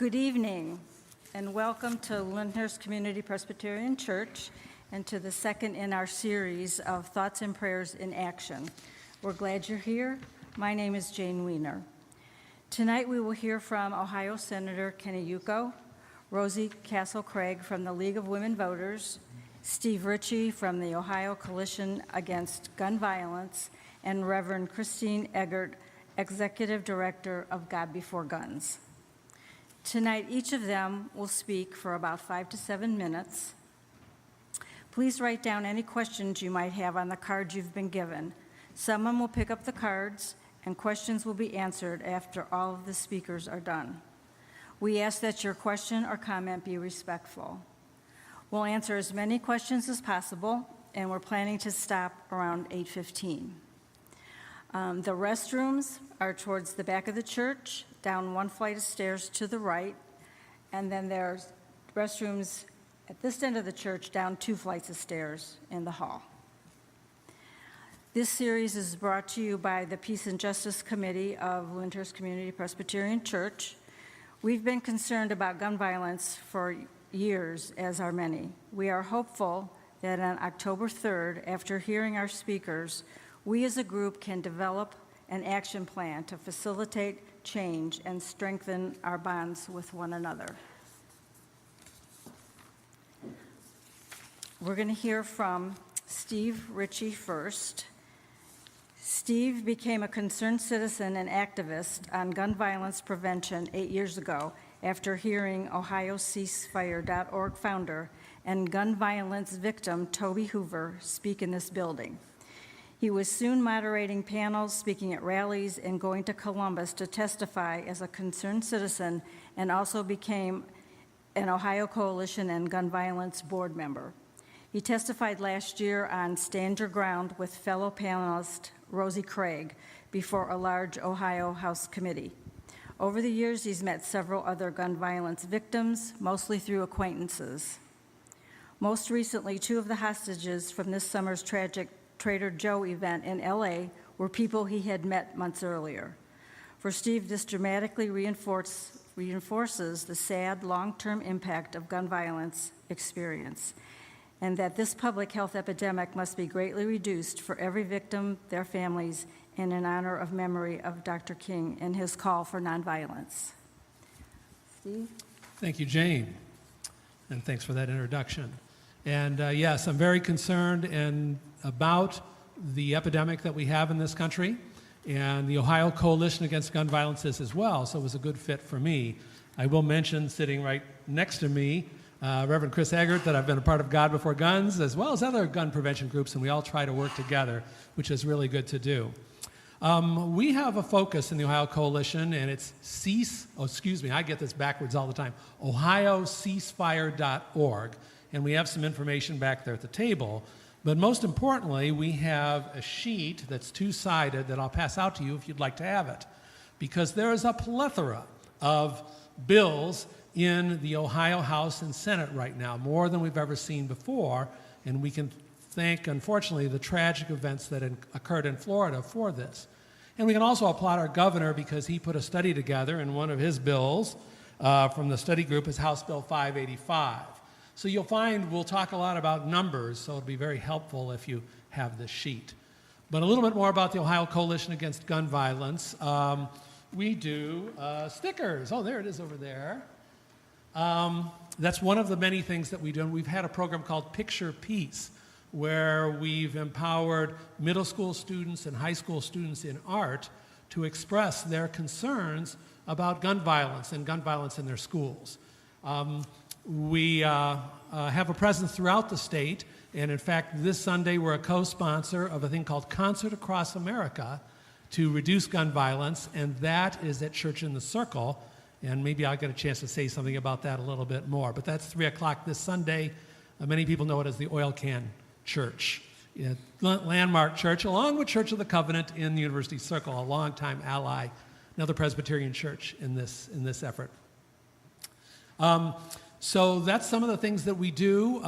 Good evening, and welcome to Lyndhurst Community Presbyterian Church and to the second in our series of Thoughts and Prayers in Action. We're glad you're here. My name is Jane Weiner. Tonight we will hear from Ohio Senator Kenny Yuko, Rosie Castle-Craig from the League of Women Voters, Steve Ritchie from the Ohio Coalition Against Gun Violence, and Reverend Christine Eggert, Executive Director of God Before Guns. Tonight, each of them will speak for about 5 to 7 minutes. Please write down any questions you might have on the cards you've been given. Someone will pick up the cards, and questions will be answered after all of the speakers are done. We ask that your question or comment be respectful. We'll answer as many questions as possible, and we're planning to stop around 8:15. The restrooms are towards the back of the church, down one flight of stairs to the right, and then there's restrooms at this end of the church, down 2 flights of stairs in the hall. This series is brought to you by the Peace and Justice Committee of Lyndhurst Community Presbyterian Church. We've been concerned about gun violence for years, as are many. We are hopeful that on October 3rd, after hearing our speakers, we as a group can develop an action plan to facilitate change and strengthen our bonds with one another. We're going to hear from Steve Ritchie first. Steve became a concerned citizen and activist on gun violence prevention 8 years ago after hearing OhioCeasefire.org founder and gun violence victim Toby Hoover speak in this building. He was soon moderating panels, speaking at rallies, and going to Columbus to testify as a concerned citizen, and also became an Ohio Coalition and Gun Violence board member. He testified last year on Stand Your Ground with fellow panelist Rosie Craig before a large Ohio House committee. Over the years, he's met several other gun violence victims, mostly through acquaintances. Most recently, 2 of the hostages from this summer's tragic Trader Joe event in LA were people he had met months earlier. For Steve, this dramatically reinforces the sad long-term impact of gun violence experience, and that this public health epidemic must be greatly reduced for every victim, their families, and in honor of memory of Dr. King and his call for nonviolence. Steve? Thank you, Jane, and thanks for that introduction. And yes, I'm very concerned about the epidemic that we have in this country, and the Ohio Coalition Against Gun Violence is as well, so it was a good fit for me. I will mention, sitting right next to me, Reverend Chris Eggert, that I've been a part of God Before Guns, as well as other gun prevention groups, and we all try to work together, which is really good to do. We have a focus in the Ohio Coalition, and it's I get this backwards all the time, OhioCeasefire.org, and we have some information back there at the table. But most importantly, we have a sheet that's 2-sided that I'll pass out to you if you'd like to have it, because there is a plethora of bills in the Ohio House and Senate right now, more than we've ever seen before, and we can thank, unfortunately, the tragic events that occurred in Florida for this. And we can also applaud our governor because he put a study together, and one of his bills from the study group is House Bill 585. So you'll find we'll talk a lot about numbers, so it'll be very helpful if you have this sheet. But a little bit more about the Ohio Coalition Against Gun Violence. We do stickers. Oh, there it is over there. That's one of the many things that we do. And we've had a program called Picture Peace, where we've empowered middle school students and high school students in art to express their concerns about gun violence and gun violence in their schools. We have a presence throughout the state, and in fact, this Sunday we're a co-sponsor of a thing called Concert Across America to reduce gun violence, and that is at Church in the Circle, and maybe I'll get a chance to say something about that a little bit more. But that's 3 o'clock this Sunday. Many people know it as the Oil Can Church, a landmark church, along with Church of the Covenant in the University Circle, a longtime ally, another Presbyterian church in this effort. So that's some of the things that we do.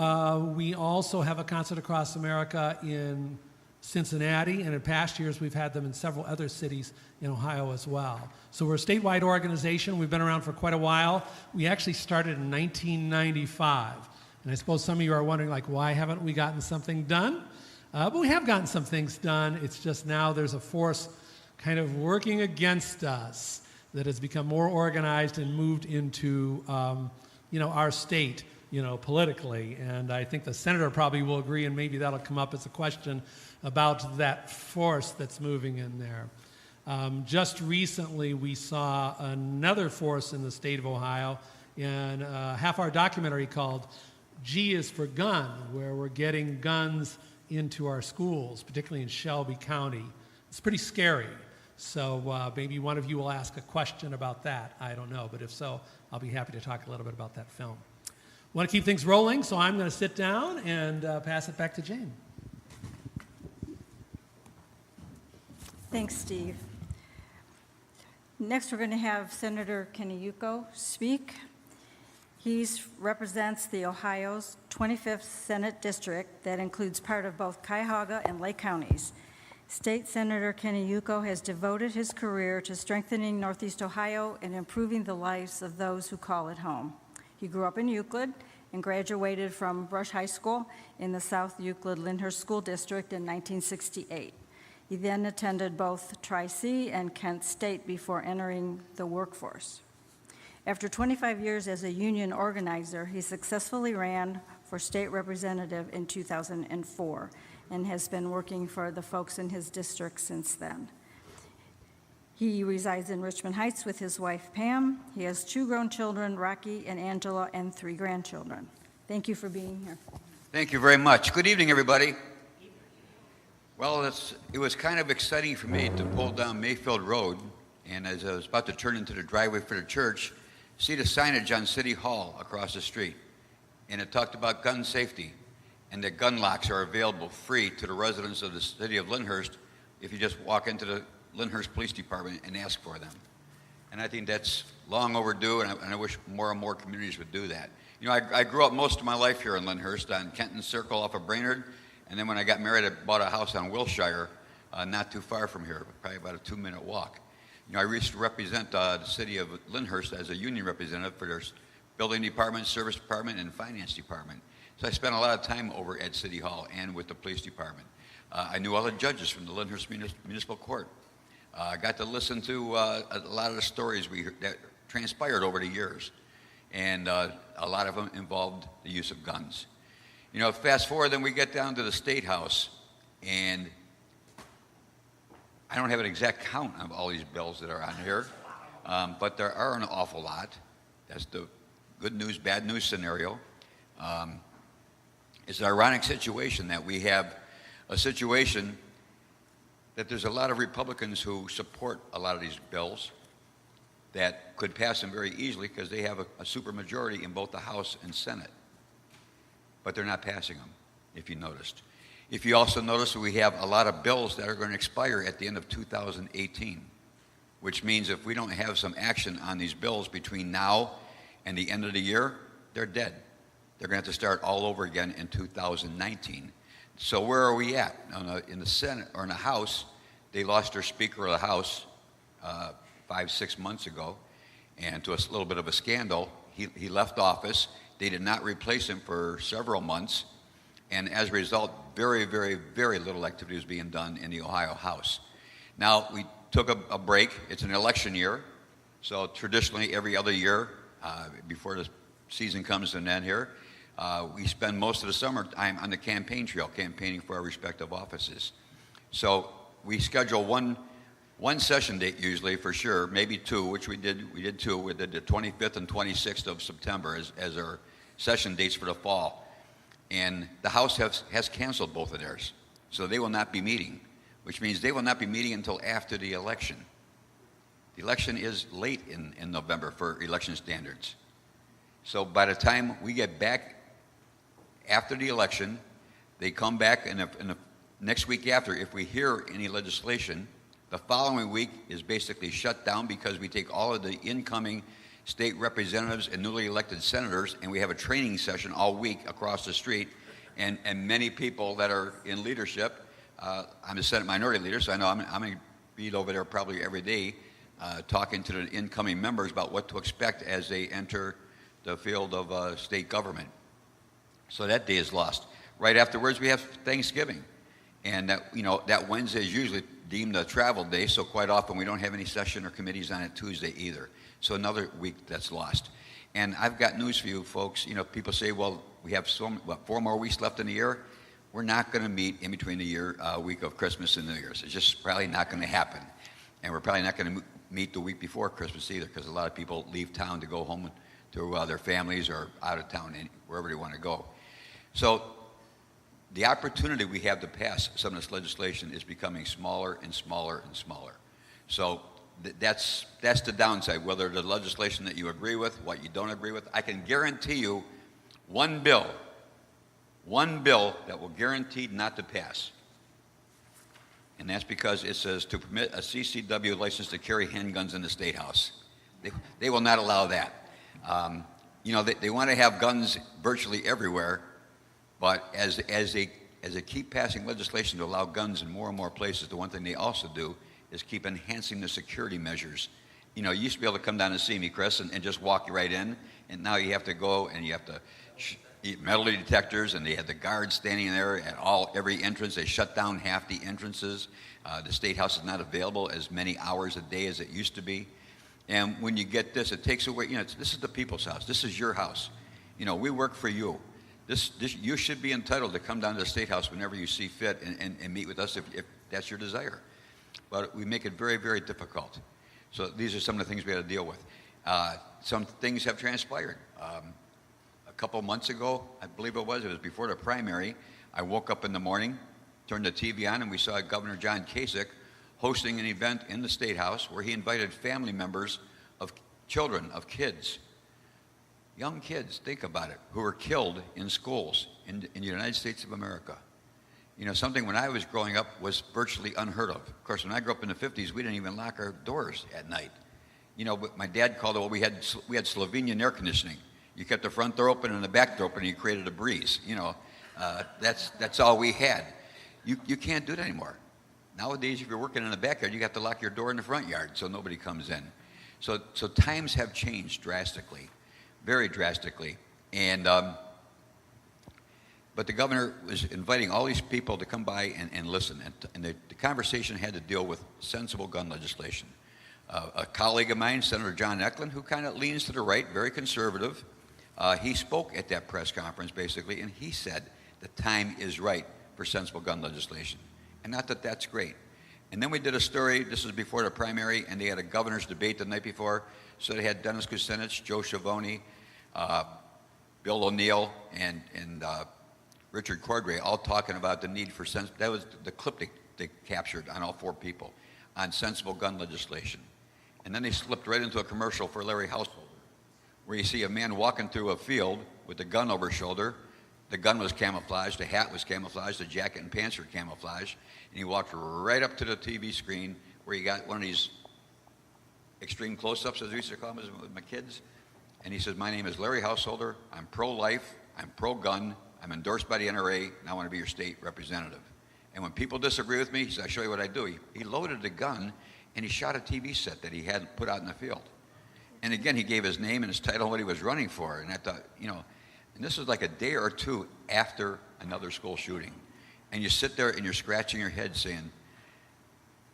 We also have a Concert Across America in Cincinnati, and in past years we've had them in several other cities in Ohio as well. So we're a statewide organization. We've been around for quite a while. We actually started in 1995. And I suppose some of you are wondering, like, why haven't we gotten something done? But we have gotten some things done. It's just now there's a force kind of working against us that has become more organized and moved into, our state, politically. And I think the senator probably will agree, and maybe that'll come up as a question about that force that's moving in there. Just recently, we saw another force in the state of Ohio in a half-hour documentary called G is for Gun, where we're getting guns into our schools, particularly in Shelby County. It's pretty scary. So maybe one of you will ask a question about that. I don't know, but if so, I'll be happy to talk a little bit about that film. Want to keep things rolling, so I'm going to sit down and pass it back to Jane. Thanks, Steve. Next, we're going to have Senator Kenny speak. He represents the Ohio's 25th Senate District that includes part of both Cuyahoga and Lake counties. State Senator Kenny has devoted his career to strengthening Northeast Ohio and improving the lives of those who call it home. He grew up in Euclid and graduated from Brush High School in the South Euclid-Lyndhurst School District in 1968. He then attended both Tri-C and Kent State before entering the workforce. After 25 years as a union organizer, he successfully ran for state representative in 2004 and has been working for the folks in his district since then. He resides in Richmond Heights with his wife, Pam. He has 2 grown children, Rocky and Angela, and 3 grandchildren. Thank you for being here. Thank you very much. Good evening, everybody. Well, it was kind of exciting for me to pull down Mayfield Road, and as I was about to turn into the driveway for the church, see the signage on City Hall across the street. And it talked about gun safety, and that gun locks are available free to the residents of the city of Lyndhurst if you just walk into the Lyndhurst Police Department and ask for them. And I think that's long overdue, and I wish more and more communities would do that. I grew up most of my life here in Lyndhurst on Kenton Circle off of Brainerd, and then when I got married, I bought a house on Wilshire, not too far from here, probably about a 2-minute walk. I used to represent the city of Lyndhurst as a union representative for their building department, service department, and finance department. So I spent a lot of time over at City Hall and with the police department. I knew all the judges from the Lyndhurst Municipal Court. I got to listen to a lot of the stories that transpired over the years, and a lot of them involved the use of guns. Fast forward, then we get down to the State House, and I don't have an exact count of all these bills that are on here, but there are an awful lot. That's the good news, bad news scenario. It's an ironic situation that we have a situation that there's a lot of Republicans who support a lot of these bills that could pass them very easily because they have a supermajority in both the House and Senate. But they're not passing them, if you noticed. If you also notice, we have a lot of bills that are going to expire at the end of 2018, which means if we don't have some action on these bills between now and the end of the year, they're dead. They're going to have to start all over again in 2019. So where are we at? In the Senate or in the House, they lost their Speaker of the House 5-6 months ago, and to a little bit of a scandal, he left office. They did not replace him for several months, and as a result, very, very, very little activity is being done in the Ohio House. Now, we took a break. It's an election year, so traditionally every other year, before the season comes to an end here, we spend most of the summertime on the campaign trail, campaigning for our respective offices. So we schedule one session date usually for sure, maybe 2, which we did 2. We did the 25th and 26th of September as our session dates for the fall. And the House has canceled both of theirs. So they will not be meeting, which means they will not be meeting until after the election. The election is late in November for election standards. So by the time we get back after the election, they come back, and the next week after, if we hear any legislation, the following week is basically shut down because we take all of the incoming state representatives and newly elected senators, and we have a training session all week across the street, and many people that are in leadership I'm the Senate Minority Leader, so I know I'm going to be over there probably every day talking to the incoming members about what to expect as they enter the field of state government. So that day is lost. Right afterwards, we have Thanksgiving. And that Wednesday is usually deemed a travel day, so quite often we don't have any session or committees on it Tuesday either. So another week that's lost. And I've got news for you folks. People say, well, we have 4 more weeks left in the year. We're not going to meet in between the week of Christmas and New Year's. It's just probably not going to happen. And we're probably not going to meet the week before Christmas either, because a lot of people leave town to go home to their families or out of town, wherever they want to go. So the opportunity we have to pass some of this legislation is becoming smaller and smaller and smaller. So that's the downside, whether the legislation that you agree with, what you don't agree with. I can guarantee you one bill that will guaranteed not to pass. And that's because it says to permit a CCW license to carry handguns in the State House. They will not allow that. They want to have guns virtually everywhere, but as they keep passing legislation to allow guns in more and more places, the one thing they also do is keep enhancing the security measures. You used to be able to come down and see me, Chris, and just walk right in, and now you have to go and you have to metal detectors, and they have the guards standing there at every entrance. They shut down half the entrances. The State House is not available as many hours a day as it used to be. And when you get this, it takes away, this is the people's house. This is your house. We work for you. You should be entitled to come down to the State House whenever you see fit and meet with us if that's your desire. But we make it very, very difficult. So these are some of the things we had to deal with. Some things have transpired. A couple months ago, I believe it was before the primary, I woke up in the morning, turned the TV on, and we saw Governor John Kasich hosting an event in the State House where he invited family members of children, of kids, young kids, think about it, who were killed in schools in the United States of America. Something when I was growing up was virtually unheard of. Of course, when I grew up in the 50s, we didn't even lock our doors at night. But my dad called it, we had Slovenian air conditioning. You kept the front door open and the back door open, and you created a breeze. That's all we had. You can't do it anymore. Nowadays, if you're working in the backyard, you have to lock your door in the front yard so nobody comes in. So times have changed drastically, very drastically. And but the governor was inviting all these people to come by and listen. And the conversation had to deal with sensible gun legislation. A colleague of mine, Senator John Eklund, who kind of leans to the right, very conservative, he spoke at that press conference basically, and he said the time is right for sensible gun legislation. And not that that's great. And then we did a story, this was before the primary, and they had a governor's debate the night before. So they had Dennis Kucinich, Joe Schiavone, Bill O'Neill, and Richard Cordray all talking about the need for that was the clip they captured on all 4 people on sensible gun legislation. And then they slipped right into a commercial for Larry Householder, where you see a man walking through a field with a gun over his shoulder. The gun was camouflaged, the hat was camouflaged, the jacket and pants were camouflaged, and he walked right up to the TV screen where you got one of these extreme close-ups, as we used to call them with my kids, and he says, "My name is Larry Householder, I'm pro-life, I'm pro-gun, I'm endorsed by the NRA, and I want to be your state representative." And when people disagree with me, he said, "I'll show you what I do." He loaded the gun, and he shot a TV set that he hadn't put out in the field. And again, he gave his name and his title and what he was running for. And I thought, and this was like a day or two after another school shooting. And you sit there and you're scratching your head saying,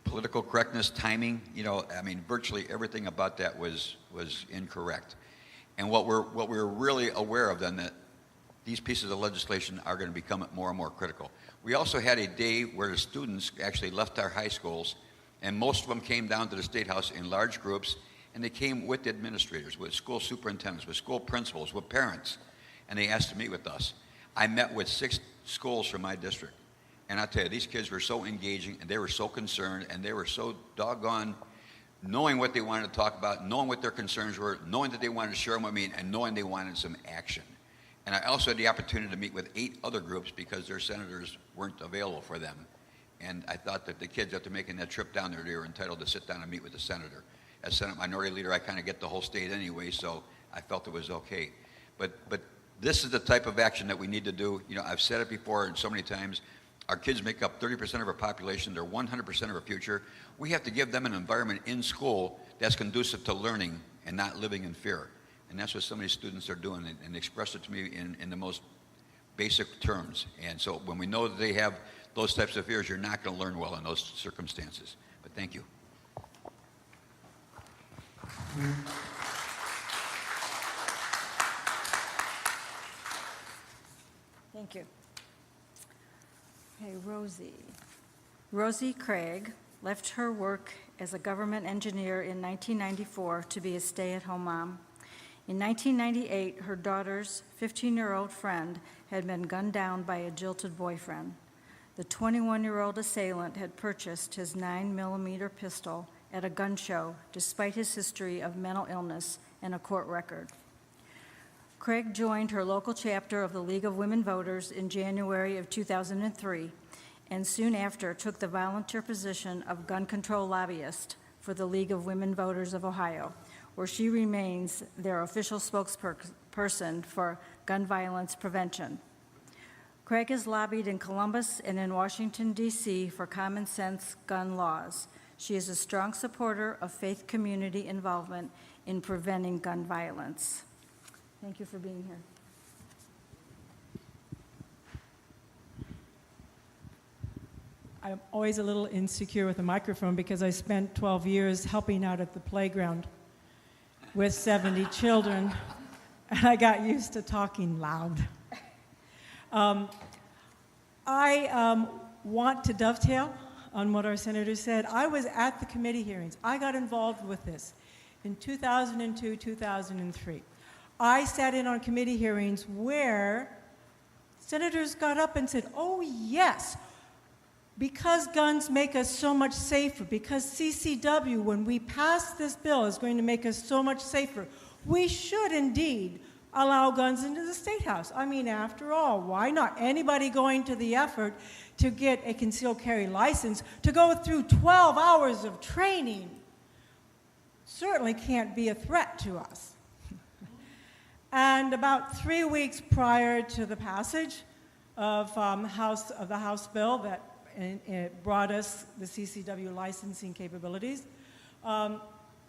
political correctness, timing, virtually everything about that was incorrect. And what we're really aware of then, that these pieces of legislation are going to become more and more critical. We also had a day where the students actually left our high schools, and most of them came down to the State House in large groups, and they came with the administrators, with school superintendents, with school principals, with parents, and they asked to meet with us. I met with 6 schools from my district, and I'll tell you, these kids were so engaging, and they were so concerned, and they were so doggone knowing what they wanted to talk about, knowing what their concerns were, knowing that they wanted to share them with me, and knowing they wanted some action. And I also had the opportunity to meet with 8 other groups because their senators weren't available for them. And I thought that the kids, after making that trip down there, they were entitled to sit down and meet with the senator. As Senate Minority Leader, I kind of get the whole state anyway, so I felt it was okay. But this is the type of action that we need to do. I've said it before and so many times, Our kids make up 30% of our population. They're 100% of our future. We have to give them an environment in school that's conducive to learning and not living in fear. And that's what some of these students are doing, and express it to me in the most basic terms. And so when we know that they have those types of fears, you're not going to learn well in those circumstances. But thank you. Thank you. Okay, Rosie. Rosie Craig left her work as a government engineer in 1994 to be a stay-at-home mom. In 1998, her daughter's 15-year-old friend had been gunned down by a jilted boyfriend. The 21-year-old assailant had purchased his 9mm pistol at a gun show despite his history of mental illness and a court record. Craig joined her local chapter of the League of Women Voters in January of 2003, and soon after took the volunteer position of gun control lobbyist for the League of Women Voters of Ohio, where she remains their official spokesperson for gun violence prevention. Craig has lobbied in Columbus and in Washington, D.C. for common sense gun laws. She is a strong supporter of faith community involvement in preventing gun violence. Thank you for being here. I'm always a little insecure with a microphone because I spent 12 years helping out at the playground with 70 children, and I got used to talking loud. I want to dovetail on what our senator said. I was at the committee hearings. I got involved with this in 2002, 2003. I sat in on committee hearings where senators got up and said, oh yes, because guns make us so much safer, because CCW, when we pass this bill, is going to make us so much safer, we should indeed allow guns into the State House. I mean, after all, why not? Anybody going to the effort to get a concealed carry license, to go through 12 hours of training, certainly can't be a threat to us. And about 3 weeks prior to the passage of the House bill that it brought us the CCW licensing capabilities,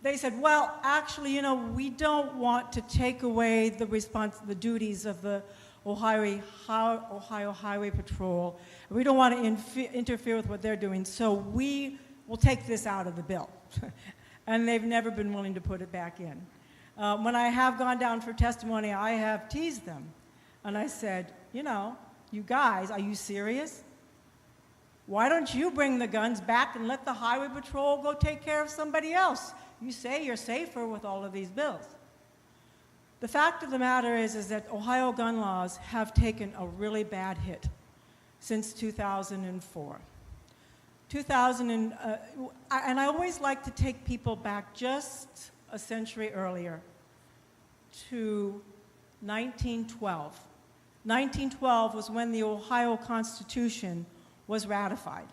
they said, well, actually, you know, we don't want to take away the duties of the Ohio Highway Patrol. We don't want to interfere with what they're doing, so we will take this out of the bill. And they've never been willing to put it back in. When I have gone down for testimony, I have teased them. And I said, you know, you guys, are you serious? Why don't you bring the guns back and let the Highway Patrol go take care of somebody else? You say you're safer with all of these bills. The fact of the matter is that Ohio gun laws have taken a really bad hit since 2004. And I always like to take people back just a century earlier to 1912. 1912 was when the Ohio Constitution was ratified.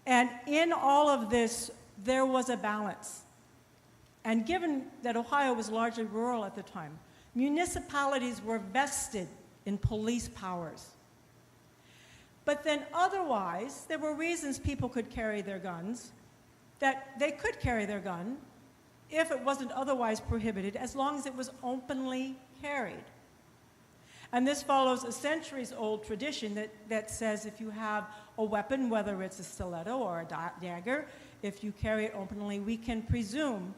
And in all of this, there was a balance. And given that Ohio was largely rural at the time, municipalities were vested in police powers. But then otherwise, there were reasons people could carry their guns, that they could carry their gun if it wasn't otherwise prohibited, as long as it was openly carried. And this follows a centuries-old tradition that says if you have a weapon, whether it's a stiletto or a dagger, if you carry it openly, we can presume,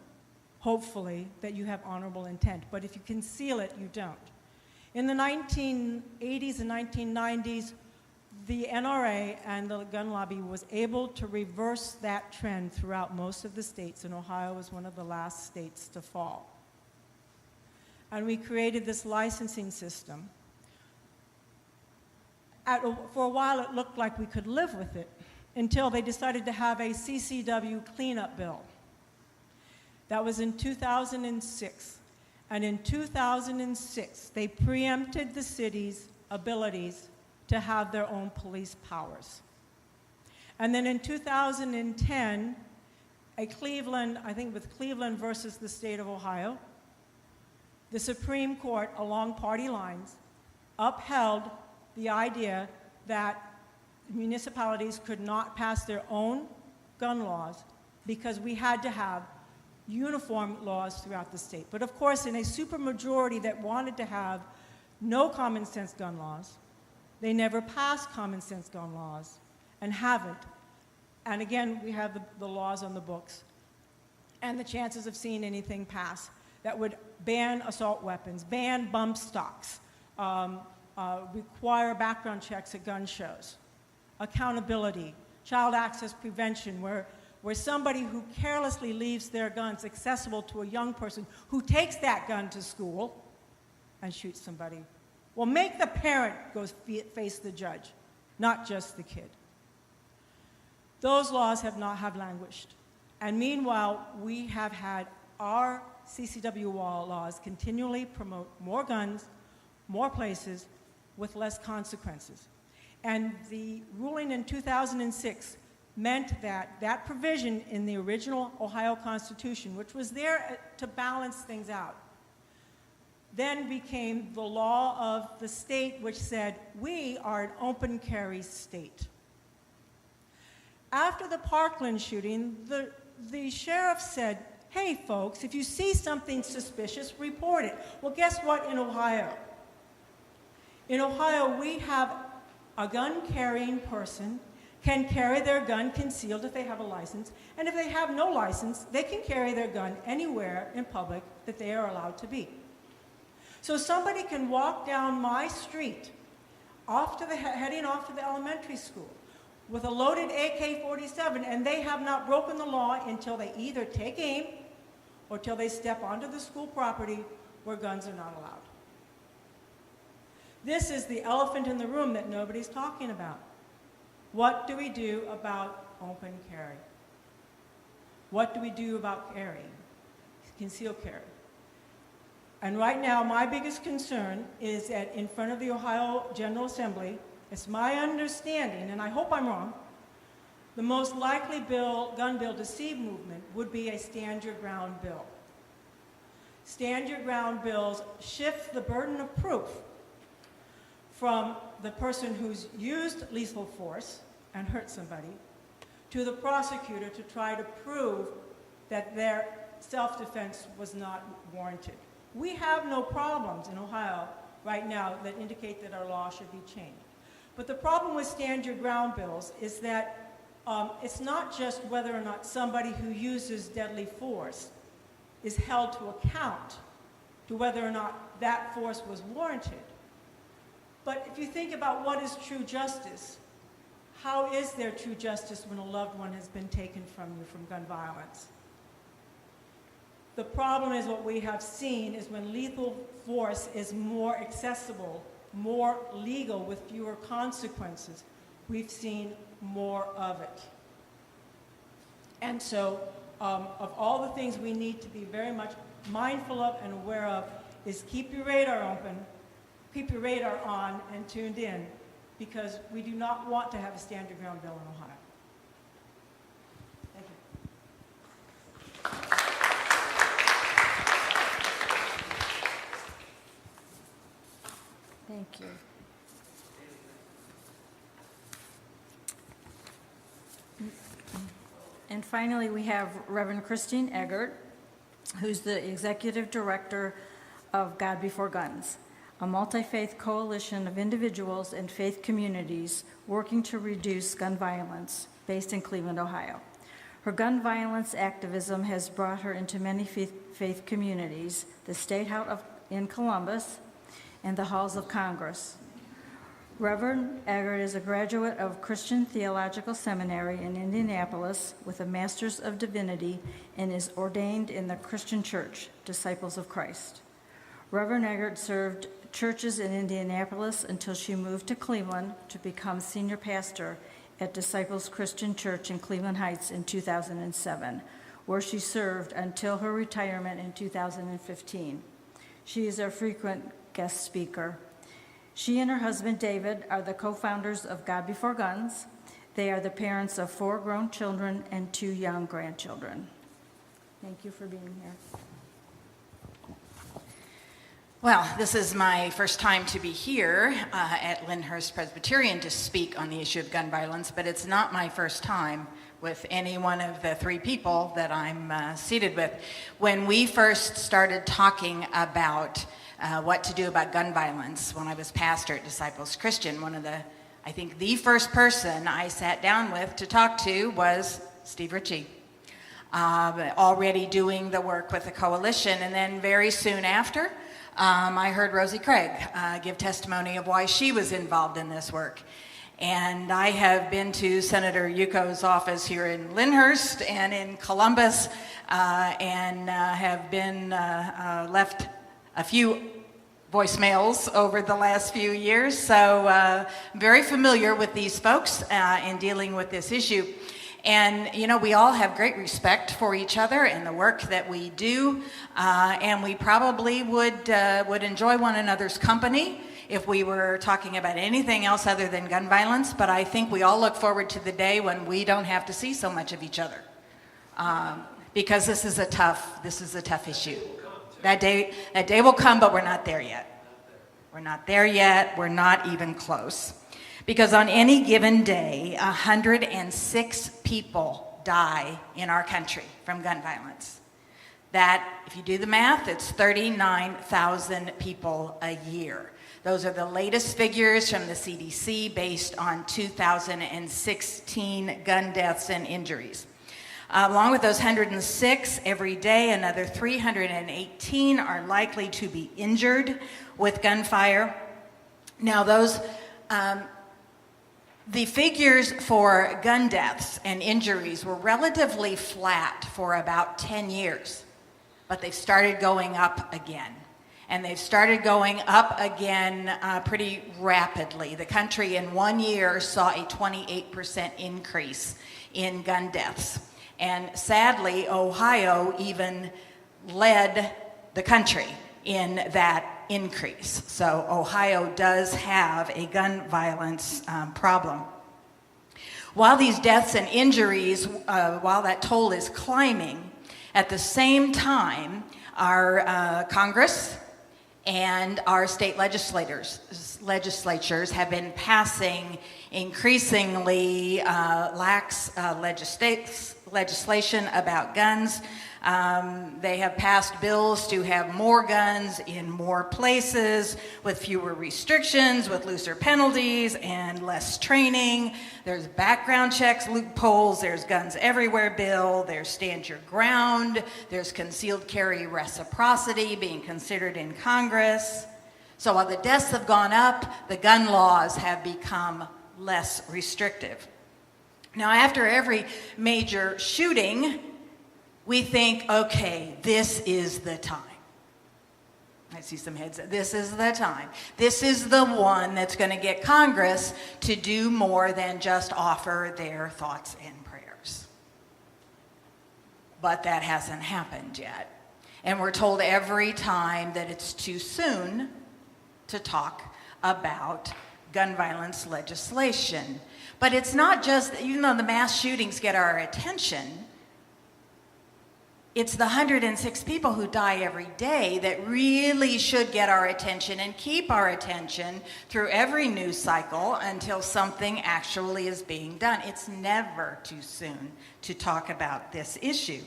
hopefully, that you have honorable intent. But if you conceal it, you don't. In the 1980s and 1990s, the NRA and the gun lobby was able to reverse that trend throughout most of the states, and Ohio was one of the last states to fall. And we created this licensing system. For a while, it looked like we could live with it until they decided to have a CCW cleanup bill. That was in 2006. And in 2006, they preempted the city's abilities to have their own police powers. And then in 2010, I think with Cleveland versus the state of Ohio, the Supreme Court, along party lines, upheld the idea that municipalities could not pass their own gun laws because we had to have uniform laws throughout the state. But of course, in a supermajority that wanted to have no common sense gun laws, they never passed common sense gun laws and haven't. And again, we have the laws on the books and the chances of seeing anything pass that would ban assault weapons, ban bump stocks, require background checks at gun shows, accountability, child access prevention, where somebody who carelessly leaves their guns accessible to a young person who takes that gun to school and shoots somebody. Well, make the parent go face the judge, not just the kid. Those laws have languished. And meanwhile, we have had our CCW laws continually promote more guns, more places, with less consequences. And the ruling in 2006 meant that that provision in the original Ohio Constitution, which was there to balance things out, then became the law of the state, which said, we are an open carry state. After the Parkland shooting, the sheriff said, hey folks, if you see something suspicious, report it. Well, guess what in Ohio? In Ohio, we have a gun-carrying person can carry their gun concealed if they have a license, and if they have no license, they can carry their gun anywhere in public that they are allowed to be. So somebody can walk down my street, heading off to the elementary school, with a loaded AK-47, and they have not broken the law until they either take aim or till they step onto the school property where guns are not allowed. This is the elephant in the room that nobody's talking about. What do we do about open carry? What do we do about carrying, concealed carry? And right now, my biggest concern is that in front of the Ohio General Assembly, it's my understanding, and I hope I'm wrong, the most likely gun bill to see movement would be a stand your ground bill. Stand your ground bills shift the burden of proof from the person who's used lethal force and hurt somebody to the prosecutor to try to prove that their self-defense was not warranted. We have no problems in Ohio right now that indicate that our law should be changed. But the problem with stand your ground bills is that it's not just whether or not somebody who uses deadly force is held to account to whether or not that force was warranted. But if you think about what is true justice, how is there true justice when a loved one has been taken from you from gun violence? The problem is what we have seen is when lethal force is more accessible, more legal with fewer consequences, we've seen more of it. And so of all the things we need to be very much mindful of and aware of is keep your radar open, keep your radar on and tuned in, because we do not want to have a stand your ground bill in Ohio. Thank you. Thank you. And finally, we have Reverend Christine Eggert, who's the Executive Director of God Before Guns, a multi-faith coalition of individuals and faith communities working to reduce gun violence based in Cleveland, Ohio. Her gun violence activism has brought her into many faith communities, the State House in Columbus, and the halls of Congress. Reverend Eggert is a graduate of Christian Theological Seminary in Indianapolis with a Master's of Divinity and is ordained in the Christian Church, Disciples of Christ. Reverend Eggert served churches in Indianapolis until she moved to Cleveland to become senior pastor at Disciples Christian Church in Cleveland Heights in 2007, where she served until her retirement in 2015. She is a frequent guest speaker. She and her husband, David, are the co-founders of God Before Guns. They are the parents of 4 grown children and 2 young grandchildren. Thank you for being here. Well, this is my first time to be here at Lyndhurst Presbyterian to speak on the issue of gun violence, but it's not my first time with any one of the three people that I'm seated with. When we first started talking about what to do about gun violence, when I was pastor at Disciples Christian, I think the first person I sat down with to talk to was Steve Ritchie, already doing the work with the coalition. And then very soon after, I heard Rosie Craig give testimony of why she was involved in this work. And I have been to Senator Yuko's office here in Lyndhurst and in Columbus, and have been left a few voicemails over the last few years. So I'm very familiar with these folks in dealing with this issue. And, you know, we all have great respect for each other and the work that we do, and we probably would enjoy one another's company if we were talking about anything else other than gun violence. But I think we all look forward to the day when we don't have to see so much of each other, because this is a tough issue. That day will come, but we're not there yet. We're not there yet. We're not even close. Because on any given day, 106 people die in our country from gun violence. That, if you do the math, it's 39,000 people a year. Those are the latest figures from the CDC based on 2016 gun deaths and injuries. Along with those 106, every day another 318 are likely to be injured with gunfire. Now the figures for gun deaths and injuries were relatively flat for about 10 years, but they've started going up again. And they've started going up again pretty rapidly. The country in 1 year saw a 28% increase in gun deaths. And sadly, Ohio even led the country in that increase. So Ohio does have a gun violence problem. While these deaths and injuries, while that toll is climbing, at the same time, our Congress and our state legislatures have been passing increasingly lax legislation about guns. They have passed bills to have more guns in more places, with fewer restrictions, with looser penalties, and less training. There's background checks, loopholes, there's guns everywhere bill, there's stand your ground, there's concealed carry reciprocity being considered in Congress. So while the deaths have gone up, the gun laws have become less restrictive. Now, after every major shooting, we think, okay, this is the time. I see some heads. This is the time. This is the one that's going to get Congress to do more than just offer their thoughts and prayers. But that hasn't happened yet. And we're told every time that it's too soon to talk about gun violence legislation. But it's not just, even though the mass shootings get our attention, it's the 106 people who die every day that really should get our attention and keep our attention through every news cycle until something actually is being done. It's never too soon to talk about this issue.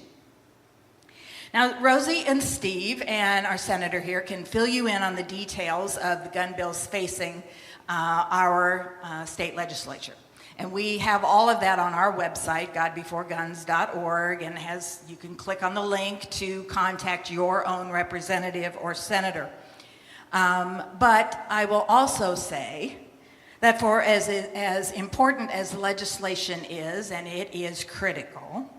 Now, Rosie and Steve and our senator here can fill you in on the details of the gun bills facing our state legislature. And we have all of that on our website, godbeforeguns.org, and you can click on the link to contact your own representative or senator. But I will also say that for as important as legislation is, and it is critical,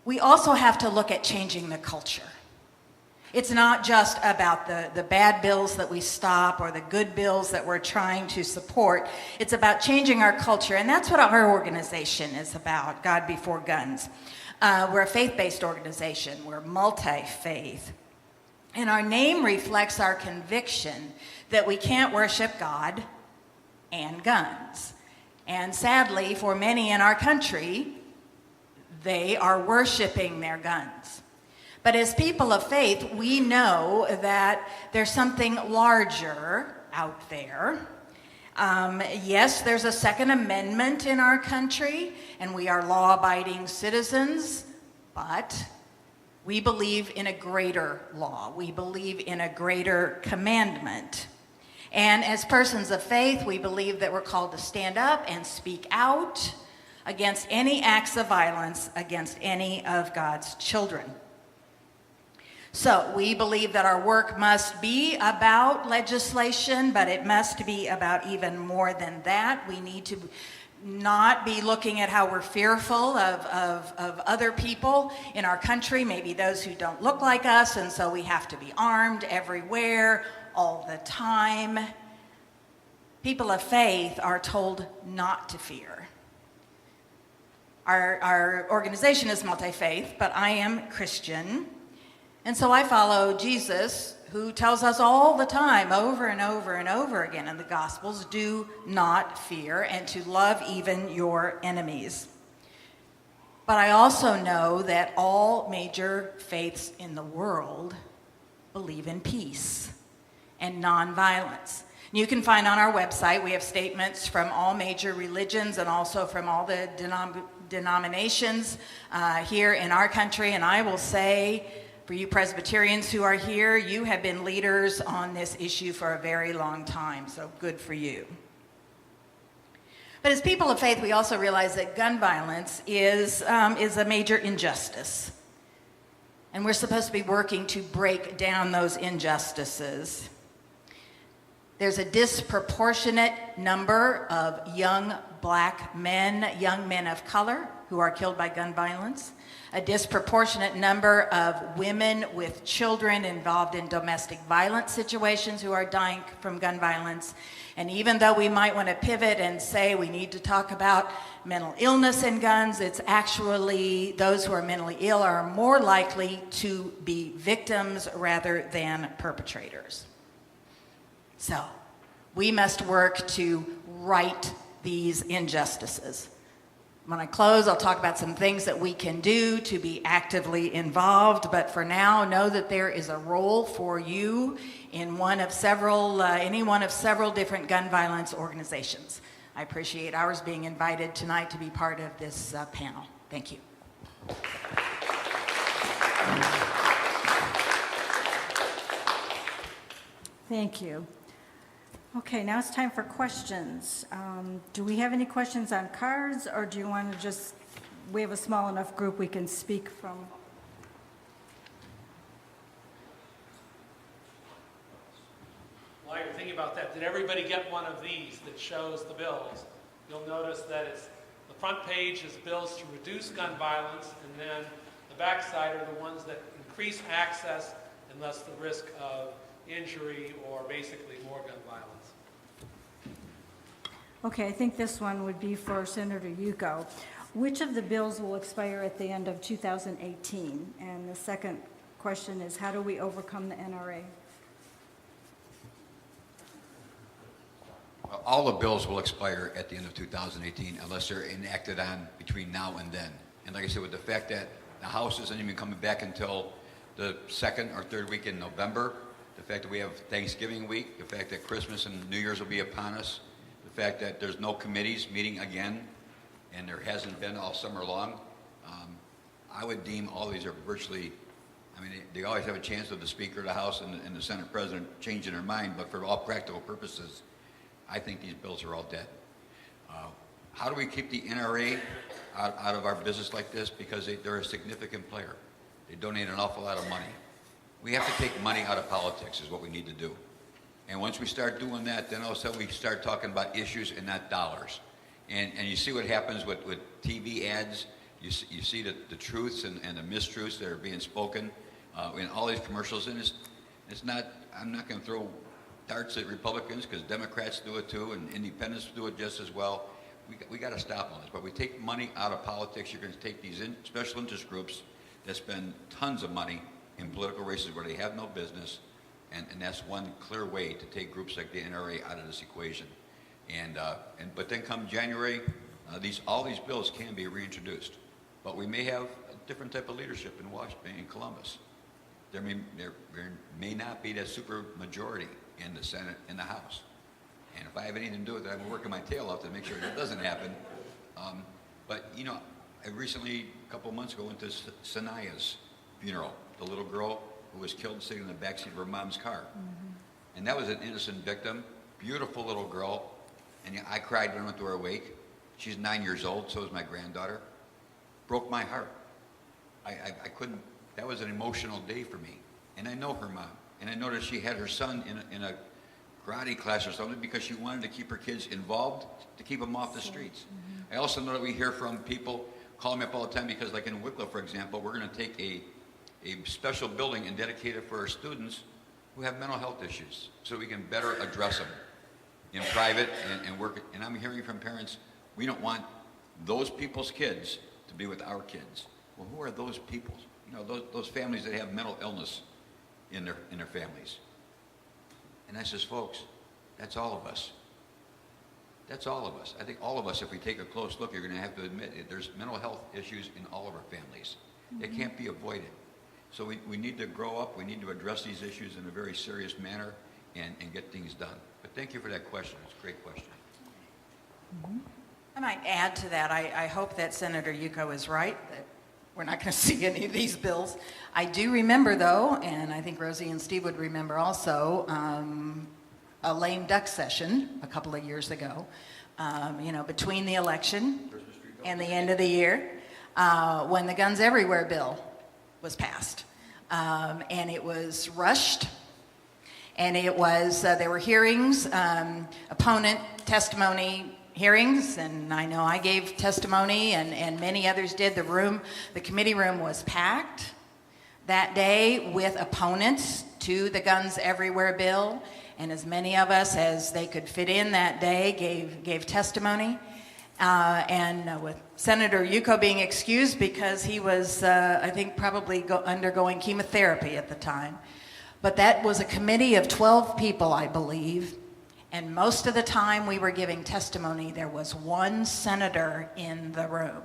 we also have to look at changing the culture. It's not just about the bad bills that we stop or the good bills that we're trying to support. It's about changing our culture, and that's what our organization is about, God Before Guns. We're a faith-based organization. We're multi-faith. And our name reflects our conviction that we can't worship God and guns. And sadly, for many in our country, they are worshiping their guns. But as people of faith, we know that there's something larger out there. Yes, there's a Second Amendment in our country, and we are law-abiding citizens, but we believe in a greater law. We believe in a greater commandment. And as persons of faith, we believe that we're called to stand up and speak out against any acts of violence against any of God's children. So we believe that our work must be about legislation, but it must be about even more than that. We need to not be looking at how we're fearful of other people in our country, maybe those who don't look like us, and so we have to be armed everywhere, all the time. People of faith are told not to fear. Our organization is multi-faith, but I am Christian. And so I follow Jesus, who tells us all the time, over and over and over again in the Gospels, do not fear and to love even your enemies. But I also know that all major faiths in the world believe in peace and nonviolence. You can find on our website, we have statements from all major religions and also from all the denominations here in our country. And I will say, for you Presbyterians who are here, you have been leaders on this issue for a very long time, so good for you. But as people of faith, we also realize that gun violence is a major injustice. And we're supposed to be working to break down those injustices. There's a disproportionate number of young black men, young men of color, who are killed by gun violence. A disproportionate number of women with children involved in domestic violence situations who are dying from gun violence. And even though we might want to pivot and say we need to talk about mental illness and guns, it's actually those who are mentally ill are more likely to be victims rather than perpetrators. So we must work to right these injustices. When I close, I'll talk about some things that we can do to be actively involved, but for now, know that there is a role for you in any one of several different gun violence organizations. I appreciate ours being invited tonight to be part of this panel. Thank you. Thank you. Okay, now it's time for questions. Do we have any questions on cards, or do you want to just, we have a small enough group we can speak from? While you're thinking about that, did everybody get one of these that shows the bills? You'll notice that it's the front page is bills to reduce gun violence, and then the back side are the ones that increase access and thus the risk of injury or basically more gun violence. Okay, I think this one would be for Senator Yuko. Which of the bills will expire at the end of 2018? And the second question is, how do we overcome the NRA? Well, all the bills will expire at the end of 2018 unless they're enacted on between now and then. And like I said, with the fact that the House isn't even coming back until the second or third week in November, the fact that we have Thanksgiving week, the fact that Christmas and New Year's will be upon us, the fact that there's no committees meeting again, and there hasn't been all summer long, I would deem all these are virtually, I mean, they always have a chance of the Speaker of the House and the Senate President changing their mind, but for all practical purposes, I think these bills are all dead. How do we keep the NRA out of our business like this? Because they're a significant player. They donate an awful lot of money. We have to take money out of politics is what we need to do. And once we start doing that, then all of a sudden we start talking about issues and not dollars. And you see what happens with TV ads. You see the truths and the mistruths that are being spoken in all these commercials. And it's not, I'm not going to throw darts at Republicans because Democrats do it too and independents do it just as well. We got to stop all this. But we take money out of politics. You're going to take these special interest groups that spend tons of money in political races where they have no business. And that's one clear way to take groups like the NRA out of this equation. But then come January, all these bills can be reintroduced. But we may have a different type of leadership in Washington, in Columbus. there may not be that super majority in the Senate and the House. And if I have anything to do with it, I'm working my tail off to make sure that doesn't happen. But, you know, I recently, a couple of months ago, went to Sanaya's funeral, the little girl who was killed sitting in the backseat of her mom's car. And that was an innocent victim, beautiful little girl. And I cried when I went to her wake. She's 9 years old, so is my granddaughter. Broke my heart. I couldn't, that was an emotional day for me. And I know her mom. And I know that she had her son in a karate class or something because she wanted to keep her kids involved, to keep them off the streets. I also know that we hear from people calling me up all the time because, like in Wicklow, for example, we're going to take a special building and dedicate it for our students who have mental health issues so we can better address them in private and work. And I'm hearing from parents, we don't want those people's kids to be with our kids. Well, who are those people? You know, those families that have mental illness in their families. And I says, folks, that's all of us. That's all of us. I think all of us, if we take a close look, you're going to have to admit it, there's mental health issues in all of our families. It can't be avoided. So we need to grow up. We need to address these issues in a very serious manner and get things done. But thank you for that question. It's a great question. I might add to that, I hope that Senator Yuko is right, that we're not going to see any of these bills. I do remember, though, and I think Rosie and Steve would remember also, a lame duck session a couple of years ago, you know, between the election and the end of the year, when the Guns Everywhere bill was passed. And it was rushed, and it was, there were hearings, opponent testimony hearings, and I know I gave testimony and many others did. The committee room was packed that day with opponents to the Guns Everywhere bill, and as many of us as they could fit in that day gave testimony. And with Senator Yuko being excused because he was, I think, probably undergoing chemotherapy at the time. But that was a committee of 12 people, I believe. And most of the time we were giving testimony, there was one senator in the room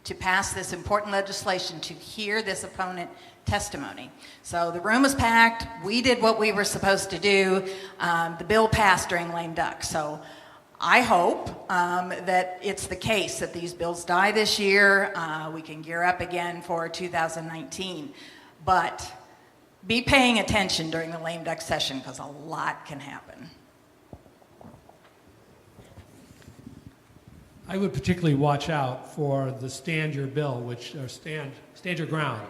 to pass this important legislation, to hear this opponent testimony. So the room was packed. We did what we were supposed to do. The bill passed during lame duck. So I hope that it's the case that these bills die this year. We can gear up again for 2019. But be paying attention during the lame duck session because a lot can happen. I would particularly watch out for the Stand Your Bill, Stand Your Ground,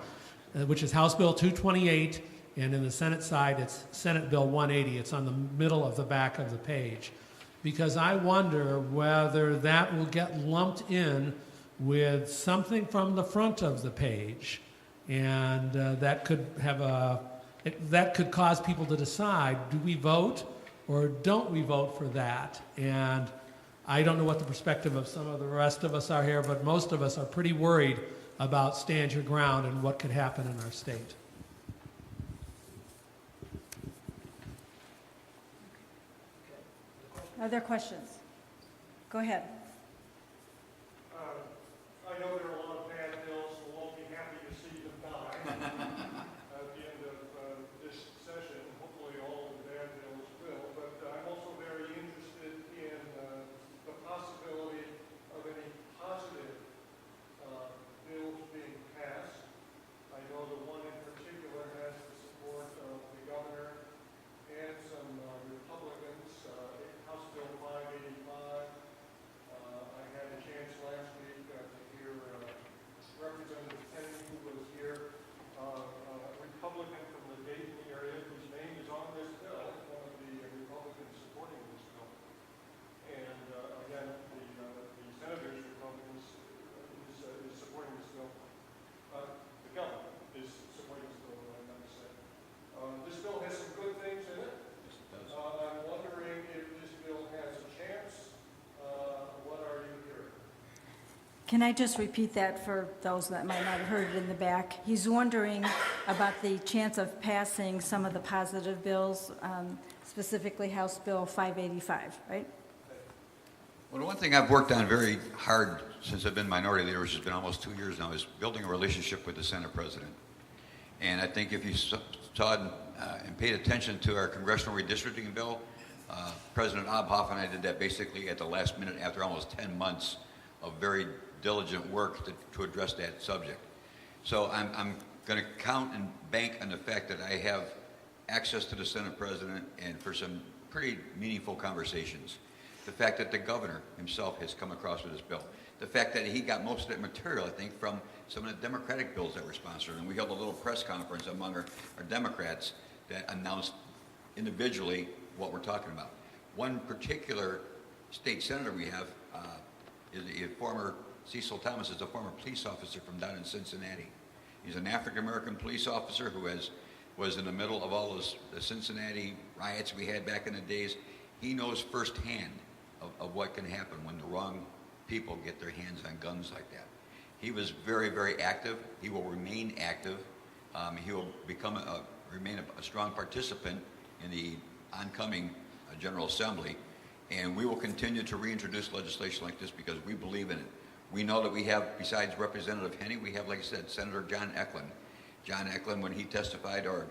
which is House Bill 228, and in the Senate side, it's Senate Bill 180. It's on the middle of the back of the page. Because I wonder whether that will get lumped in with something from the front of the page. And that could cause people to decide, do we vote or don't we vote for that? And I don't know what the perspective of some of the rest of us are here, but most of us are pretty worried about Stand Your Ground and what could happen in our state. Other questions? Go ahead. I know there are a lot of bad bills, so we'll be happy to see them die at the end of this session. Hopefully all of the bad bills will, but I'm also very interested in the possibility of any positive bills being passed. I know the one in particular has the support of the governor and some Republicans, House Bill 585. I had a chance last week to hear Representative Kennedy, who was here, a Republican from the Dayton area, whose name is on this bill, one of the Republicans supporting this bill. And again, the senator's Republicans is supporting this bill. The governor is supporting this bill, I meant to say. This bill has some good things in it. I'm wondering if this bill has a chance. What are you hearing? Can I just repeat that for those that might not have heard it in the back? He's wondering about the chance of passing some of the positive bills, specifically House Bill 585, right? Well, the one thing I've worked on very hard since I've been minority leader, which has been almost 2 years now, is building a relationship with the Senate President. And I think if you saw and paid attention to our congressional redistricting bill, President Obhoff and I did that basically at the last minute after almost 10 months of very diligent work to address that subject. So I'm going to count and bank on the fact that I have access to the Senate President and for some pretty meaningful conversations. The fact that the governor himself has come across with this bill. The fact that he got most of that material, I think, from some of the Democratic bills that were sponsored. And we held a little press conference among our Democrats that announced individually what we're talking about. One particular state senator we have is a former, Cecil Thomas is a former police officer from down in Cincinnati. He's an African-American police officer who was in the middle of all the Cincinnati riots we had back in the days. He knows firsthand of what can happen when the wrong people get their hands on guns like that. He was very, very active. He will remain active. He will remain a strong participant in the oncoming General Assembly. And we will continue to reintroduce legislation like this because we believe in it. We know that we have, besides Representative Henney, we have, like I said, Senator John Eklund. John Eklund, when he testified or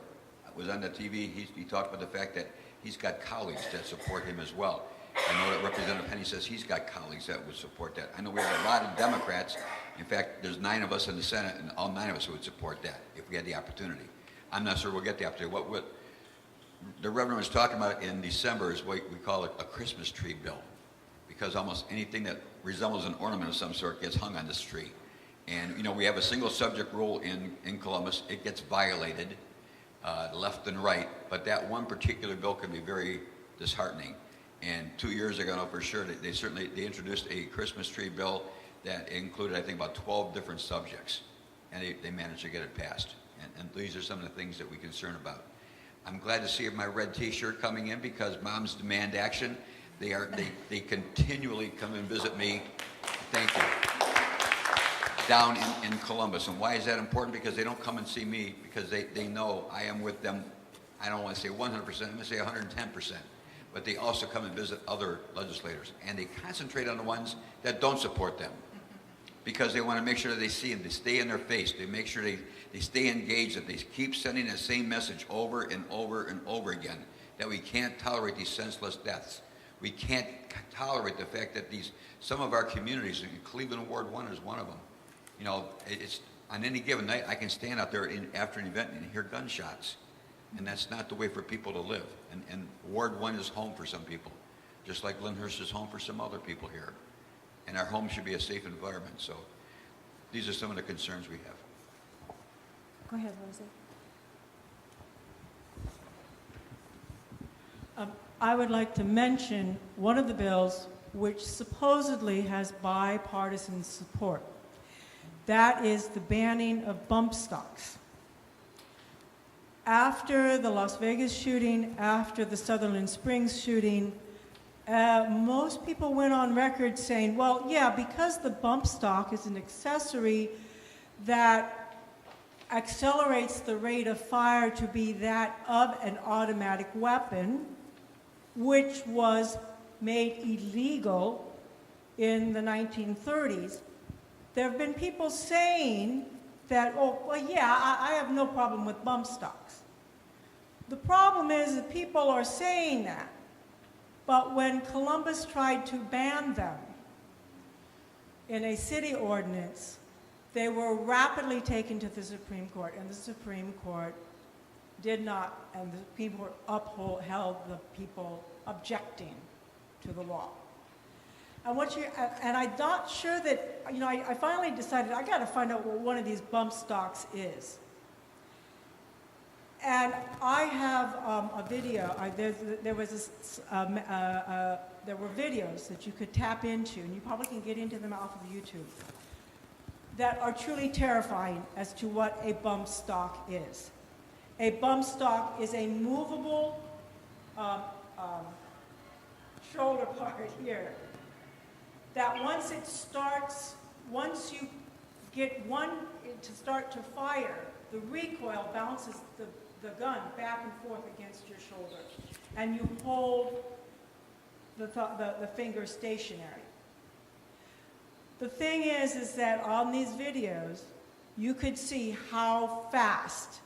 was on the TV, he talked about the fact that he's got colleagues that support him as well. I know that Representative Henney says he's got colleagues that would support that. I know we have a lot of Democrats. In fact, there's 9 of us in the Senate, and all 9 of us would support that if we had the opportunity. I'm not sure we'll get the opportunity. What the Reverend was talking about in December is what we call a Christmas tree bill, because almost anything that resembles an ornament of some sort gets hung on this tree. And, you know, we have a single subject rule in Columbus. It gets violated left and right, but that one particular bill can be very disheartening. And 2 years ago, for sure, they introduced a Christmas tree bill that included, I think, about 12 different subjects, and they managed to get it passed. And these are some of the things that we concern about. I'm glad to see my red T-shirt coming in because moms demand action. They continually come and visit me. Thank you. Down in Columbus. And why is that important? Because they don't come and see me because they know I am with them. I don't want to say 100%, I'm going to say 110%. But they also come and visit other legislators. And they concentrate on the ones that don't support them because they want to make sure that they see them. They stay in their face. They make sure they stay engaged, that they keep sending the same message over and over and over again, that we can't tolerate these senseless deaths. We can't tolerate the fact that some of our communities, and Cleveland Ward 1 is one of them, you know, it's on any given night, I can stand out there after an event and hear gunshots. And that's not the way for people to live. And Ward 1 is home for some people, just like Lyndhurst is home for some other people here. And our home should be a safe environment. So these are some of the concerns we have. Go ahead, Rosie. I would like to mention one of the bills which supposedly has bipartisan support. That is the banning of bump stocks. After the Las Vegas shooting, after the Sutherland Springs shooting, most people went on record saying, well, yeah, because the bump stock is an accessory that accelerates the rate of fire to be that of an automatic weapon, which was made illegal in the 1930s. There have been people saying that, oh, well, yeah, I have no problem with bump stocks. The problem is that people are saying that, but when Columbus tried to ban them in a city ordinance, they were rapidly taken to the Supreme Court, and the Supreme Court did not, and the Supreme Court upheld the people objecting to the law. And I'm not sure that, you know, I finally decided I got to find out what one of these bump stocks is. And I have a video. There were videos that you could tap into, and you probably can get into them off of YouTube, that are truly terrifying as to what a bump stock is. A bump stock is a movable shoulder part here that once you get one to start to fire, the recoil bounces the gun back and forth against your shoulder, and you hold the finger stationary. The thing is that on these videos, you could see how fast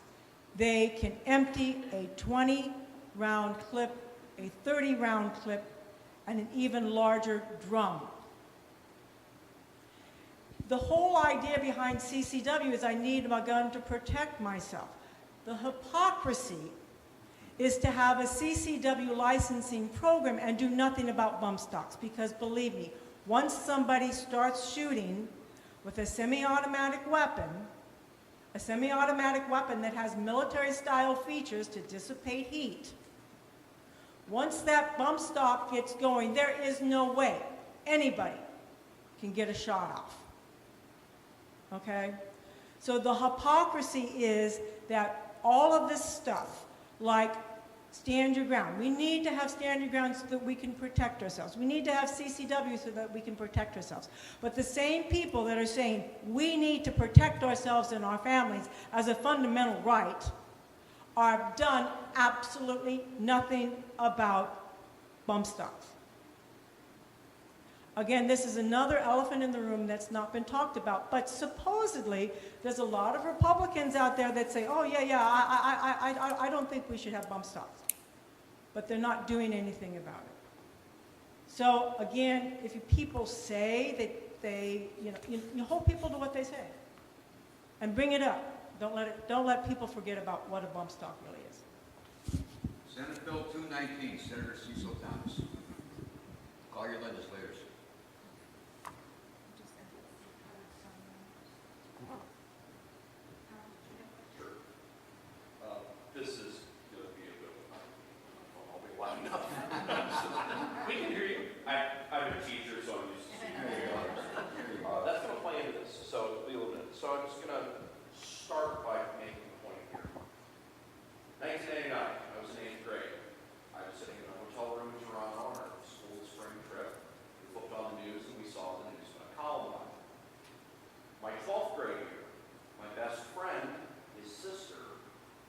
They can empty a 20-round clip, a 30-round clip, and an even larger drum. The whole idea behind CCW is I need a gun to protect myself. The hypocrisy is to have a CCW licensing program and do nothing about bump stocks, because believe me, once somebody starts shooting with a semi-automatic weapon that has military-style features to dissipate heat, once that bump stock gets going, there is no way anybody can get a shot off. Okay? So the hypocrisy is that all of this stuff, like stand your ground, we need to have stand your ground so that we can protect ourselves. We need to have CCW so that we can protect ourselves. But the same people that are saying we need to protect ourselves and our families as a fundamental right are done absolutely nothing about bump stocks. Again, this is another elephant in the room that's not been talked about, but supposedly there's a lot of Republicans out there that say, oh yeah, I don't think we should have bump stocks. But they're not doing anything about it. So again, if people say that they, you hold people to what they say and bring it up. Don't let people forget about what a bump stock really is. Senate Bill 219, Senator Cecil Thomas. Call your legislators. This is going to be a good one. I'll be loud enough. We can hear you. I'm a teacher, so I'm used to seeing you. That's going to play into this, so it'll be a little bit. So I'm just going to start by making a point here. 1989, I was in 8th grade. I was sitting in a hotel room in Toronto on our school spring trip. We flipped on the news and we saw the news about Columbine. My 12th grade year, my best friend, his sister,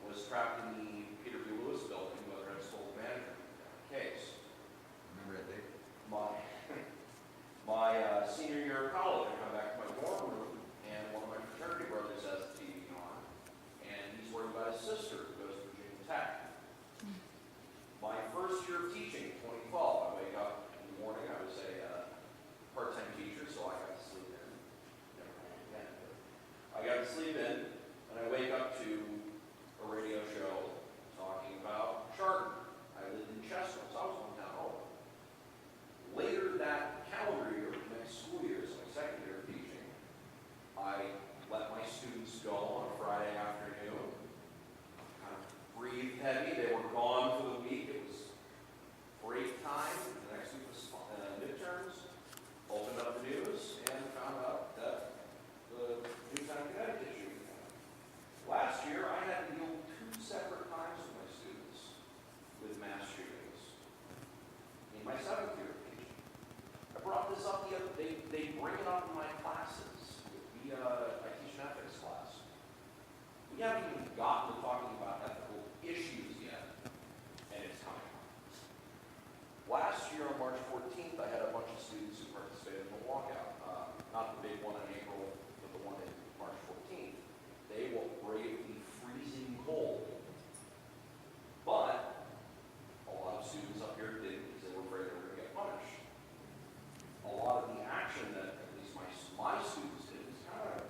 was trapped in the Peter B. Lewis building, whether it's full management case. Remember that day? My senior year of college, I come back to my dorm room, and one of my fraternity brothers has the TV on, and he's worried about his sister who goes to Virginia Tech. My first year of teaching, 2012, I wake up in the morning. I was a part-time teacher, so I got to sleep in. Never mind again, but I got to sleep in, and I wake up to a radio show talking about Chardon. I lived in Chestnut, so I was one town over. Later that calendar year, next school year, so my second year of teaching, I let my students go on a Friday afternoon, kind of breathed heavy. They were gone for the week. It was break time. The next week was midterms. Opened up the news and found out that the Newtown, Connecticut shooting happened. Last year, I had to deal 2 separate times with my students with mass shootings. In my 7th year of teaching, I brought this up the other day. They bring it up in my classes. I teach an ethics class. We haven't even gotten to talking about ethical issues yet, and it's coming up. Last year on March 14th, I had a bunch of students who participated in the walkout. Not the big one in April, but the one in March 14th. They will brave the freezing cold. But a lot of students up here didn't because they were afraid they were going to get punished. A lot of the action that at least my students did was kind of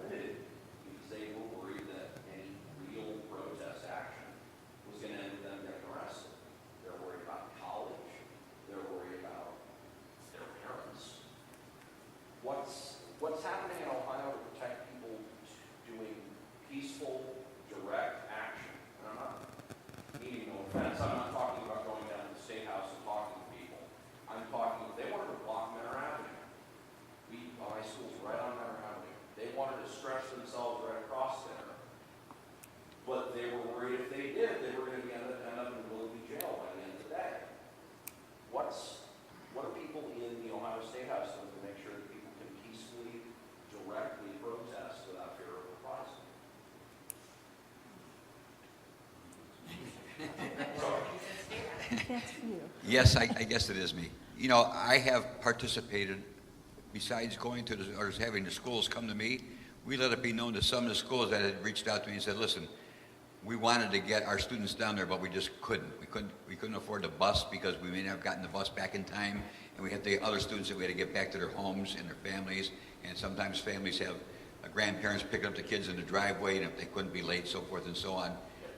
limited because they were worried that any real protest action was going to end with them getting arrested. They're worried about college. They're worried about their parents. What's happening in Ohio to protect people doing peaceful, direct action? And I'm not meaning no offense. I'm not talking about going down to the State House and talking to people. I'm talking, they wanted to block Menor Avenue. My school's right on Menor Avenue. They wanted to stretch themselves right across there. But they were worried if they did, they were going to end up in Willoughby jail by the end of the day. What are people in the Ohio State House doing to make sure that people can peacefully, directly protest without fear of reprisal? That's you. Yes, I guess it is me. You know, I have participated, besides going to or having the schools come to me, we let it be known to some of the schools that had reached out to me and said, listen, we wanted to get our students down there, but we just couldn't. We couldn't afford the bus because we may not have gotten the bus back in time, and we had the other students that we had to get back to their homes and their families, and sometimes families have grandparents picking up the kids in the driveway, and if they couldn't be late, so forth and so on.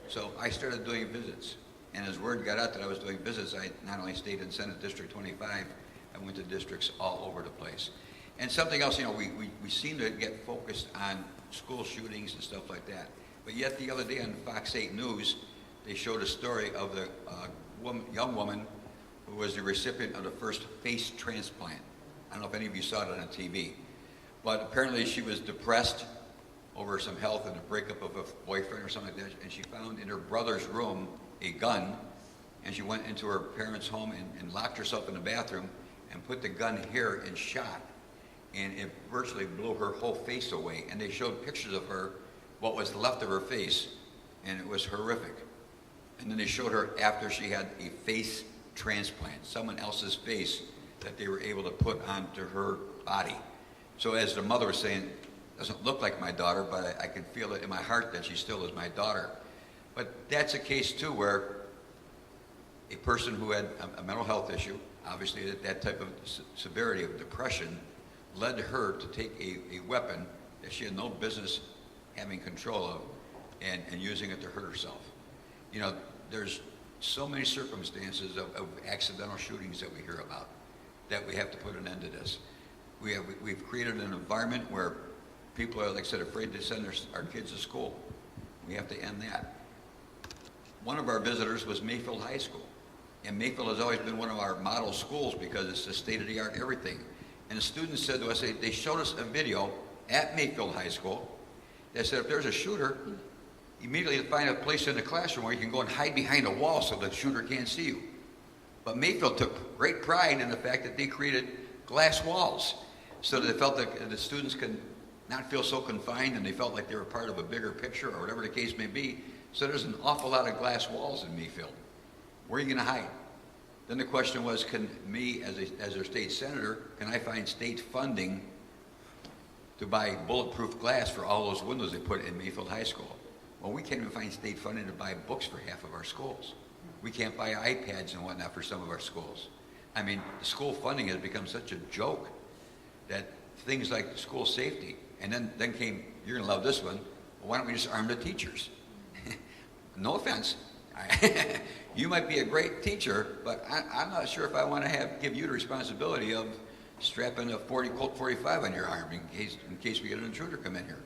So I started doing visits, and as word got out that I was doing visits, I not only stayed in Senate District 25, I went to districts all over the place. And something else, we seem to get focused on school shootings and stuff like that. But yet the other day on Fox 8 News, they showed a story of the young woman who was the recipient of the first face transplant. I don't know if any of you saw it on TV. But apparently she was depressed over some health and a breakup of a boyfriend or something like that, and she found in her brother's room a gun, and she went into her parents' home and locked herself in the bathroom and put the gun here and shot. And it virtually blew her whole face away. And they showed pictures of her, what was left of her face, and it was horrific. And then they showed her after she had a face transplant, someone else's face that they were able to put onto her body. So as the mother was saying, doesn't look like my daughter, but I can feel it in my heart that she still is my daughter. But that's a case too where a person who had a mental health issue, obviously that type of severity of depression, led her to take a weapon that she had no business having control of and using it to hurt herself. There's so many circumstances of accidental shootings that we hear about that we have to put an end to this. We've created an environment where people are, like I said, afraid to send our kids to school. We have to end that. One of our visitors was Mayfield High School. And Mayfield has always been one of our model schools because it's the state-of-the-art everything. And the students said to us, they showed us a video at Mayfield High School that said if there's a shooter, immediately find a place in the classroom where you can go and hide behind a wall so the shooter can't see you. But Mayfield took great pride in the fact that they created glass walls so that they felt that the students could not feel so confined and they felt like they were part of a bigger picture or whatever the case may be. So there's an awful lot of glass walls in Mayfield. Where are you going to hide? Then the question was, can me, as their state senator, can I find state funding to buy bulletproof glass for all those windows they put in Mayfield High School? Well, we can't even find state funding to buy books for half of our schools. We can't buy iPads and whatnot for some of our schools. I mean, school funding has become such a joke that things like school safety, and then came, you're going to love this one, well, why don't we just arm the teachers? No offense. You might be a great teacher, but I'm not sure if I want to give you the responsibility of strapping a Colt 45 on your arm in case we get an intruder come in here.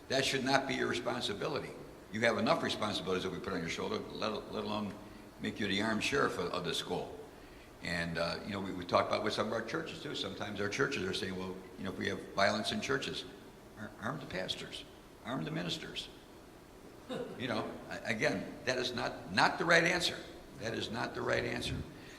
That should not be your responsibility. You have enough responsibilities that we put on your shoulder, let alone make you the armed sheriff of the school. And we talk about with some of our churches too. Sometimes our churches are saying, well, if we have violence in churches, arm the pastors, arm the ministers. Again, that is not the right answer. That is not the right answer.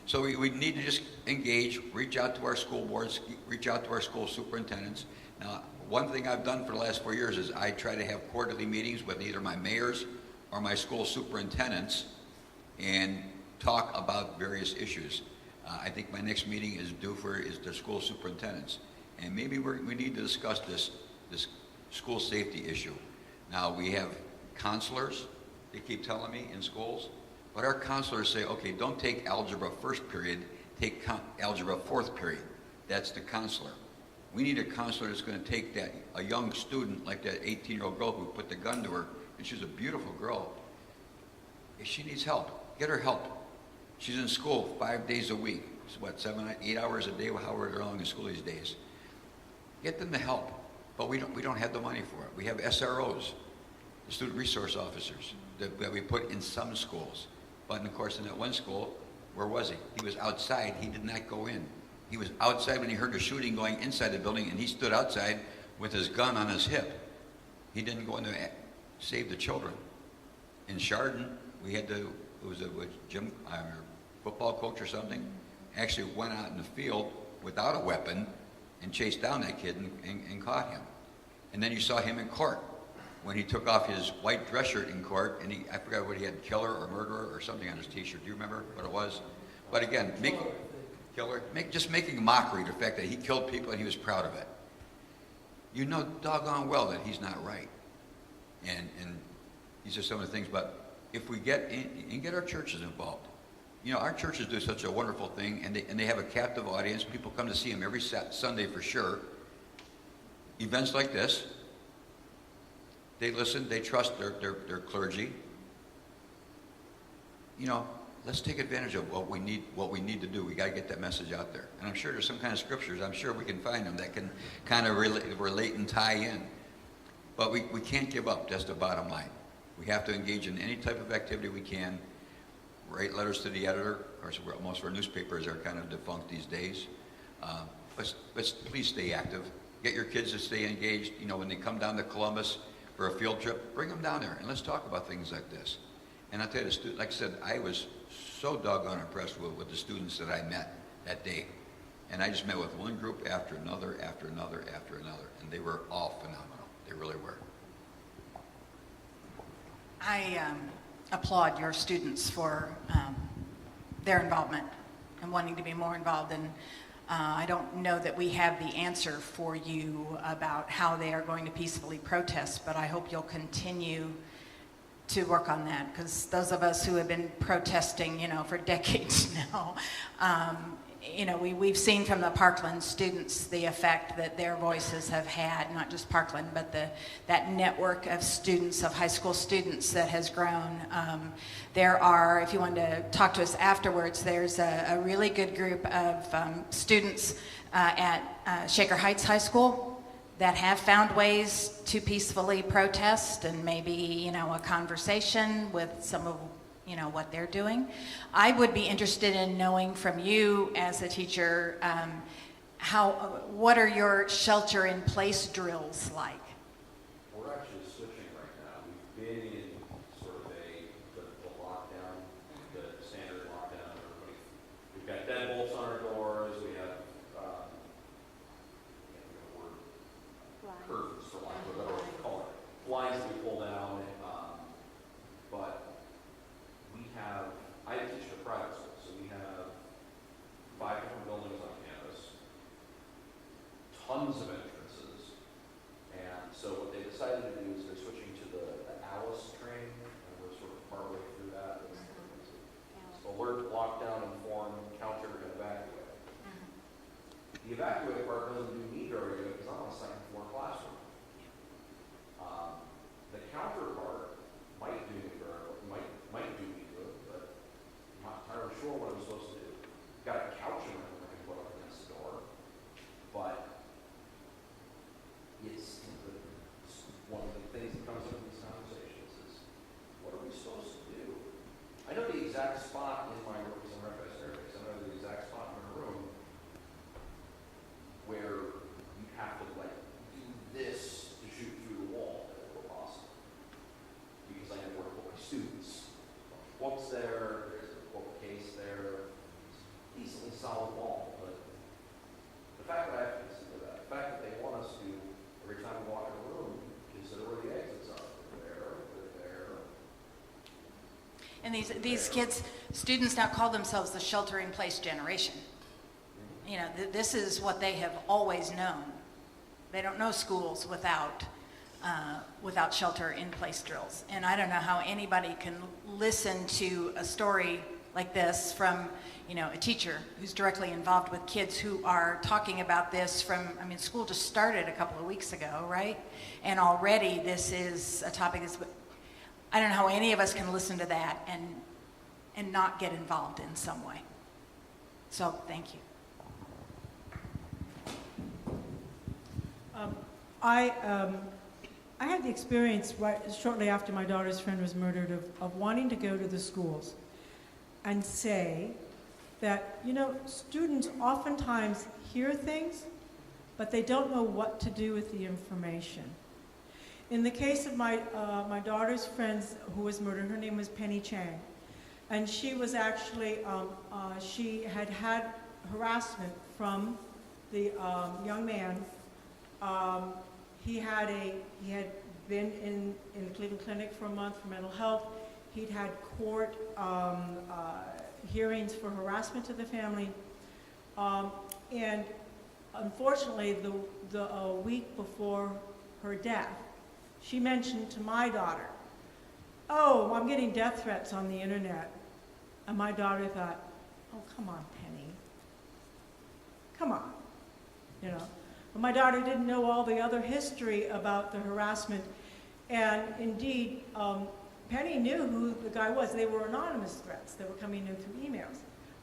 So we need to just engage, reach out to our school boards, reach out to our school superintendents. Now, one thing I've done for the last 4 years is I try to have quarterly meetings with either my mayors or my school superintendents and talk about various issues. I think my next meeting is due for the school superintendents. And maybe we need to discuss this school safety issue. Now, we have counselors, they keep telling me, in schools, but our counselors say, okay, don't take algebra first period, take algebra fourth period. That's the counselor. We need a counselor that's going to take a young student like that 18-year-old girl who put the gun to her, and she's a beautiful girl. If she needs help, get her help. She's in school 5 days a week. It's what, 7, 8 hours a day, however long in school these days. Get them the help, but we don't have the money for it. We have SROs, the student resource officers, that we put in some schools. But of course, in that one school, where was he? He was outside. He did not go in. He was outside when he heard the shooting going inside the building, and he stood outside with his gun on his hip. He didn't go in to save the children. In Chardon, we had it was a gym football coach or something, actually went out in the field without a weapon and chased down that kid and caught him. And then you saw him in court when he took off his white dress shirt in court, and I forgot what he had, killer or murderer or something on his t-shirt. Do you remember what it was? But again, just making a mockery of the fact that he killed people and he was proud of it. You know doggone well that he's not right. And these are some of the things, but if we get and get our churches involved. You know, our churches do such a wonderful thing, and they have a captive audience. People come to see them every Sunday for sure. Events like this, they listen, they trust their clergy. You know, let's take advantage of what we need to do. We got to get that message out there. And I'm sure there's some kind of scriptures, I'm sure we can find them that can kind of relate and tie in. But we can't give up, that's the bottom line. We have to engage in any type of activity we can, write letters to the editor. Of course, most of our newspapers are kind of defunct these days. But please stay active. Get your kids to stay engaged. You know, when they come down to Columbus for a field trip, bring them down there and let's talk about things like this. And I'll tell you, like I said, I was so doggone impressed with the students that I met that day. And I just met with one group after another, after another, after another, and they were all phenomenal. They really were. I applaud your students for their involvement and wanting to be more involved. And I don't know that we have the answer for you about how they are going to peacefully protest, but I hope you'll continue to work on that, because those of us who have been protesting, you know, for decades now, you know, we've seen from the Parkland students the effect that their voices have had, not just Parkland, but that network of students, of high school students that has grown. There are, if you want to talk to us afterwards, there's a really good group of students at Shaker Heights High School that have found ways to peacefully protest, and maybe, you know, a conversation with some of, you know, what they're doing. I would be interested in knowing from you as a teacher, what are your shelter-in-place drills like? We're actually switching right now. We've been in sort of the lockdown, the standard lockdown. We've got deadbolts on our doors. We have curtains, for lack of a better way to call it. Blinds that we pull down. But I teach at a private school, so we have 5 different buildings on campus, tons of entrances, and so what they decided to do is they're switching to the Alice train, and we're sort of partway through that. It's alert, lockdown, inform, counter, and evacuate. The evacuate part doesn't do me very good because I'm on a second floor classroom. The counter part might do me good, but I'm not entirely sure what I'm supposed to do. Got a couch in my room I can put up against the door, but it's one of the things that comes up in these conversations is, what are we supposed to do? I know the exact spot in my room, because I'm right by staircase, I know the exact spot in my room where you have to like do this to shoot through the wall if it were possible. Because I know where to put my students. Books there, there's a bookcase there, it's easily solid wall, but the fact that I have to consider that, the fact that they want us to, every time we walk in a room, consider where the exits are. They're there. And these kids, students now call themselves the shelter-in-place generation. You know, this is what they have always known. They don't know schools without shelter-in-place drills. And I don't know how anybody can listen to a story like this from, you know, a teacher who's directly involved with kids who are talking about this from, I mean, school just started a couple of weeks ago, right? And already this is a topic that's, I don't know how any of us can listen to that and not get involved in some way. So, thank you. I had the experience shortly after my daughter's friend was murdered of wanting to go to the schools and say that, you know, students oftentimes hear things, but they don't know what to do with the information. In the case of my daughter's friend who was murdered, her name was Penny Chang, and she was actually, she had had harassment from the young man. He had been in the Cleveland Clinic for a month for mental health. He'd had court hearings for harassment to the family. And unfortunately, the week before her death, she mentioned to my daughter oh, I'm getting death threats on the internet. And my daughter thought, oh, come on, Penny. Come on, you know. But my daughter didn't know all the other history about the harassment. And indeed, Penny knew who the guy was. They were anonymous threats that were coming in through emails.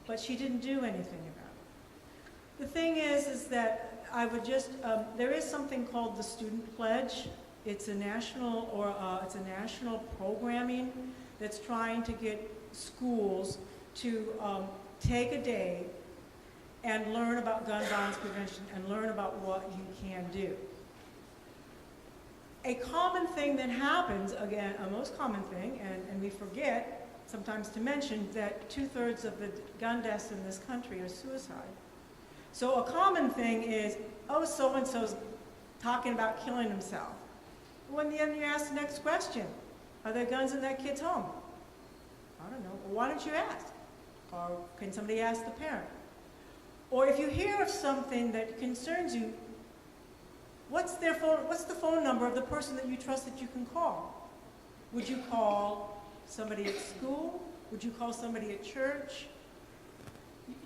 But she didn't do anything about it. The thing is that I would just, there is something called the Student Pledge. It's a national, programming that's trying to get schools to take a day and learn about gun violence prevention and learn about what you can do. A common thing that happens, again, a most common thing, and we forget sometimes to mention that 2/3 of the gun deaths in this country are suicide. So a common thing is, oh, so-and-so's talking about killing himself. When then you ask the next question, are there guns in that kid's home? I don't know. Well, why don't you ask? Or can somebody ask the parent? Or if you hear of something that concerns you, what's the phone number of the person that you trust that you can call? Would you call somebody at school? Would you call somebody at church?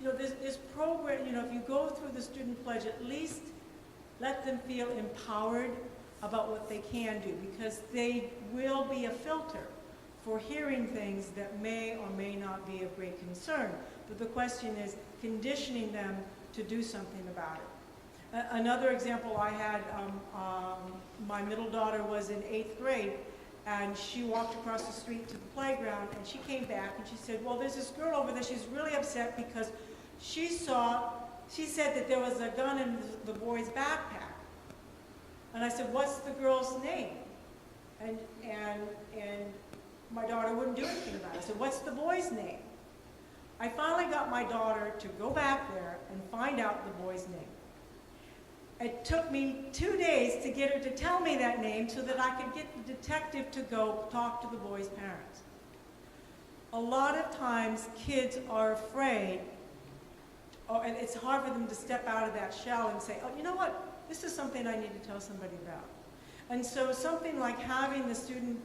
You know, this program, you know, if you go through the Student Pledge, at least let them feel empowered about what they can do, because they will be a filter for hearing things that may or may not be of great concern. But the question is conditioning them to do something about it. Another example I had, my middle daughter was in 8th grade, and she walked across the street to the playground, and she came back and she said, well, there's this girl over there, she's really upset because she said that there was a gun in the boy's backpack. And I said, what's the girl's name? And my daughter wouldn't do anything about it. I said, what's the boy's name? I finally got my daughter to go back there and find out the boy's name. It took me 2 days to get her to tell me that name so that I could get the detective to go talk to the boy's parents. A lot of times kids are afraid, and it's hard for them to step out of that shell and say, oh, you know what? This is something I need to tell somebody about. And so something like having the Student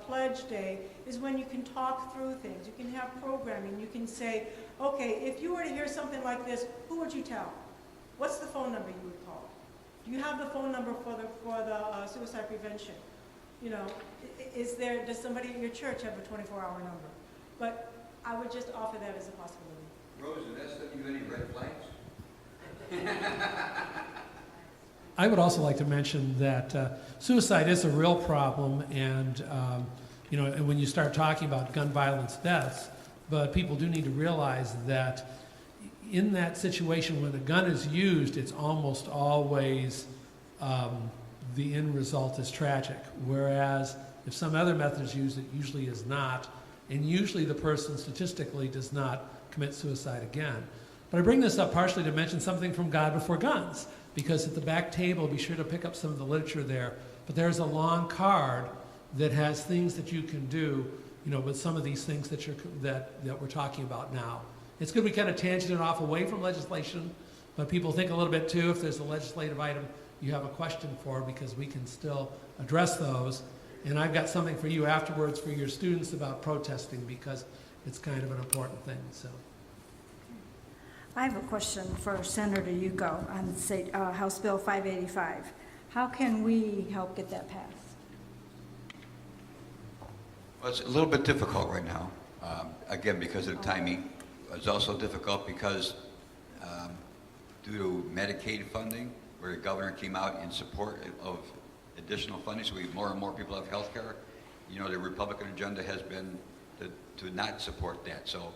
Pledge Day is when you can talk through things. You can have programming. You can say, okay, if you were to hear something like this, who would you tell? What's the phone number you would call? Do you have the phone number for the suicide prevention? You know, does somebody at your church have a 24-hour number? But I would just offer that as a possibility. Rose, did that send you any red flags? I would also like to mention that suicide is a real problem, and you know, and when you start talking about gun violence deaths, but people do need to realize that in that situation when a gun is used, it's almost always the end result is tragic. Whereas if some other method is used, it usually is not, and usually the person statistically does not commit suicide again. But I bring this up partially to mention something from God Before Guns, because at the back table, be sure to pick up some of the literature there. But there's a long card that has things that you can do, you know, with some of these things that we're talking about now. It's good we kind of tangented off away from legislation, but people think a little bit too if there's a legislative item you have a question for, because we can still address those. And I've got something for you afterwards for your students about protesting, because it's kind of an important thing. So. I have a question for Senator Yuko on House Bill 585. How can we help get that passed? Well, it's a little bit difficult right now, again, because of the timing. It's also difficult because due to Medicaid funding, where the governor came out in support of additional funding, so more and more people have health care. You know, the Republican agenda has been to not support that. So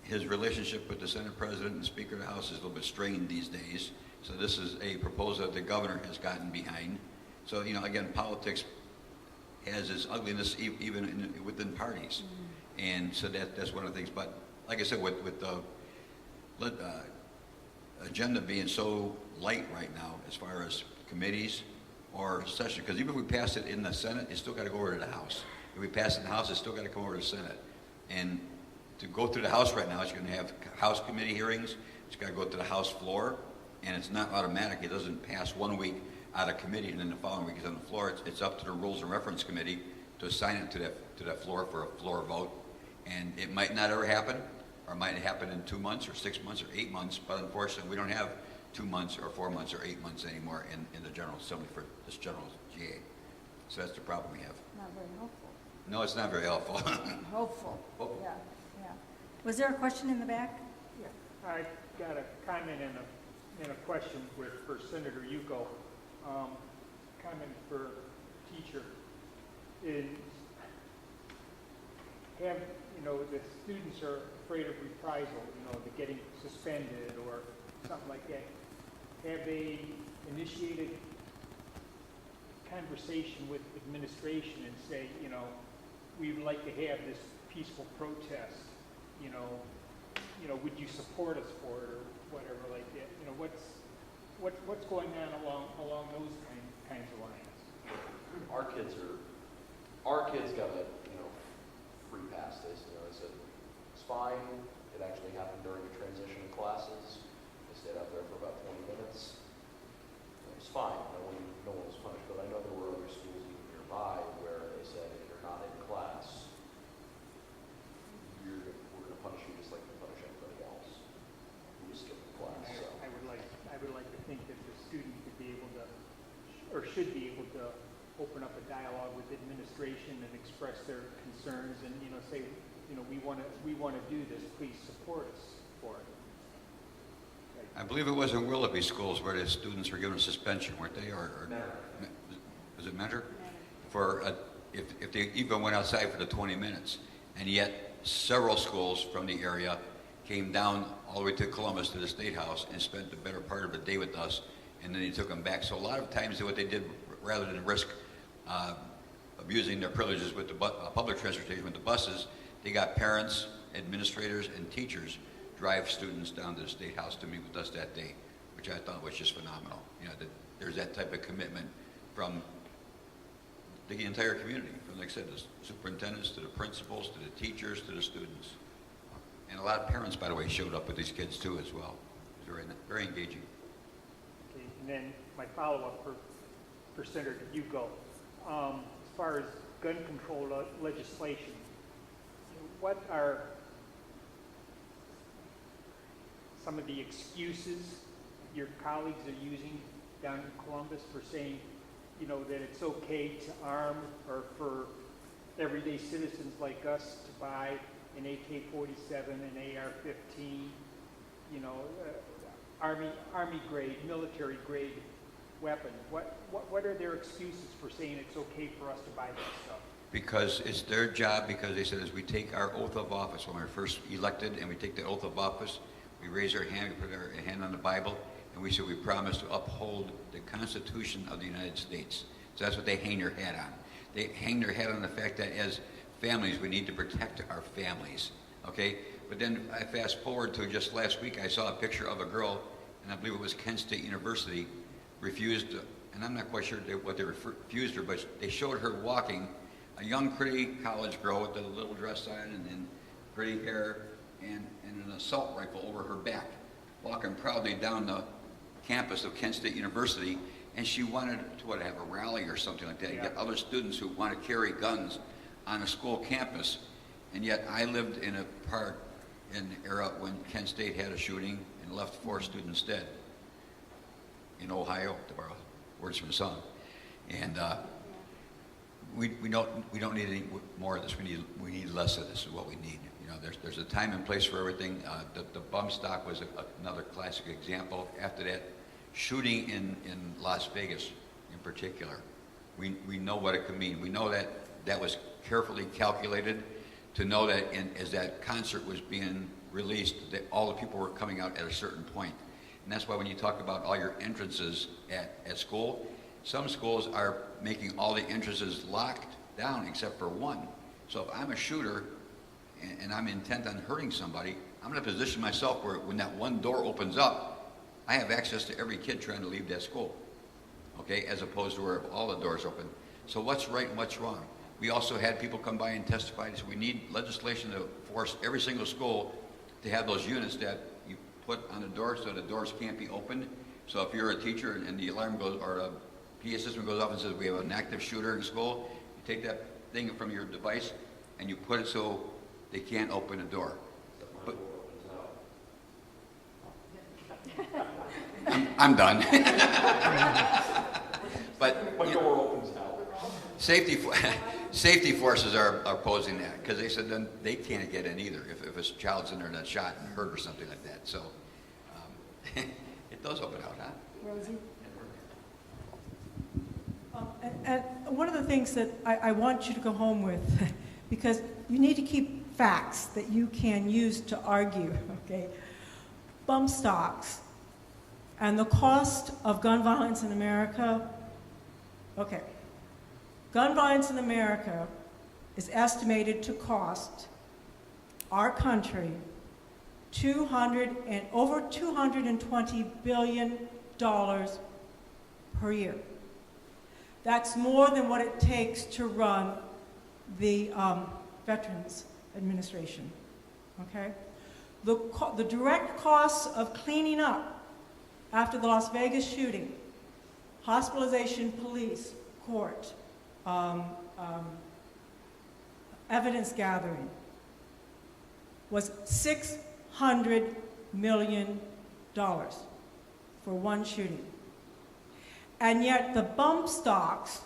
his relationship with the Senate President and Speaker of the House is a little bit strained these days. So this is a proposal that the governor has gotten behind. So, you know, again, politics has its ugliness even within parties. And so that's one of the things. But like I said, with the agenda being so light right now as far as committees or session, because even if we pass it in the Senate, it's still got to go over to the House. If we pass it in the House, it's still got to come over to the Senate. And to go through the House right now, it's going to have House committee hearings. It's got to go to the House floor, and it's not automatic. It doesn't pass 1 week out of committee and then the following week is on the floor. It's up to the Rules and Reference Committee to assign it to that floor for a floor vote. And it might not ever happen, or it might happen in 2 months or 6 months or 8 months, but unfortunately we don't have 2 months or 4 months or 8 months anymore in the General Assembly for this General GA. So that's the problem we have. Not very helpful. No, it's not very helpful. Hopeful. Hopeful. Yeah, yeah. Was there a question in the back? Yeah, I got a comment and a question for Senator Yuko. Comment for teacher is have, the students are afraid of reprisal, the getting suspended or something like that. Have they initiated conversation with administration and say, we would like to have this peaceful protest, would you support us for it or whatever like that? What's going on along those kinds of lines? Our kids got a, free pass. They said, it's fine. It actually happened during the transition of classes. They stayed out there for about 20 minutes. It was fine. No one was punished. But I know there were other schools even nearby where they said, if you're not in class, we're going to punish you just like we punish anybody else who is skipping class. So. I would like to think that the student could be able to, or should be able to open up a dialogue with administration and express their concerns and, say, we want to do this, please support us for it. I believe it was in Willoughby schools where the students were given a suspension, weren't they? Or does it matter? For if they even went outside for the 20 minutes. And yet several schools from the area came down all the way to Columbus to the State House and spent the better part of the day with us, and then they took them back. So a lot of times what they did, rather than risk abusing their privileges with the public transportation with the buses, they got parents, administrators, and teachers drive students down to the State House to meet with us that day, which I thought was just phenomenal. That there's that type of commitment from the entire community, from, like I said, the superintendents to the principals to the teachers to the students. And a lot of parents, by the way, showed up with these kids too as well. It was very, very engaging. Okay, and then my follow-up for Senator Yuko. As far as gun control legislation, what are some of the excuses your colleagues are using down in Columbus for saying, that it's okay to arm or for everyday citizens like us to buy an AK-47, an AR-15, Army grade, military grade weapon? What are their excuses for saying it's okay for us to buy that stuff? Because it's their job, because they said as we take our oath of office, when we're first elected and we take the oath of office, we raise our hand, we put our hand on the Bible, and we say we promise to uphold the Constitution of the United States. So that's what they hang their hat on. They hang their hat on the fact that as families, we need to protect our families, okay? But then I fast forward to just last week, I saw a picture of a girl, and I believe it was Kent State University, refused, and I'm not quite sure what they refused her, but they showed her walking, a young, pretty college girl with a little dress on and pretty hair and an assault rifle over her back, walking proudly down the campus of Kent State University, and she wanted to have a rally or something like that, and get other students who want to carry guns on a school campus. And yet I lived in a part in the era when Kent State had a shooting and left 4 students dead in Ohio, to borrow words from a song. And we don't need any more of this. We need less of this. Is what we need. There's a time and place for everything. The bump stock was another classic example. After that shooting in Las Vegas, in particular, we know what it could mean. We know that was carefully calculated to know that as that concert was being released, that all the people were coming out at a certain point. And that's why when you talk about all your entrances at school, some schools are making all the entrances locked down except for one. So if I'm a shooter and I'm intent on hurting somebody, I'm going to position myself where when that one door opens up, I have access to every kid trying to leave that school, okay, as opposed to where all the doors open. So what's right and what's wrong? We also had people come by and testify. So we need legislation to force every single school to have those units that you put on the door so the doors can't be opened. So if you're a teacher and the alarm goes, or a PA system goes off and says we have an active shooter in school, you take that thing from your device, and you put it so they can't open the door. But I'm done. But My door opens out. safety forces are opposing that because they said then they can't get in either if a child's in there and shot and hurt or something like that. So it does open out, huh? Rosie? And one of the things that I want you to go home with, because you need to keep facts that you can use to argue, okay? Bump stocks and the cost of gun violence in America, okay. Gun violence in America is estimated to cost our country over $220 billion per year. That's more than what it takes to run the Veterans Administration, okay? The direct costs of cleaning up after the Las Vegas shooting, hospitalization, police, court, evidence gathering, was $600 million for one shooting. And yet the bump stocks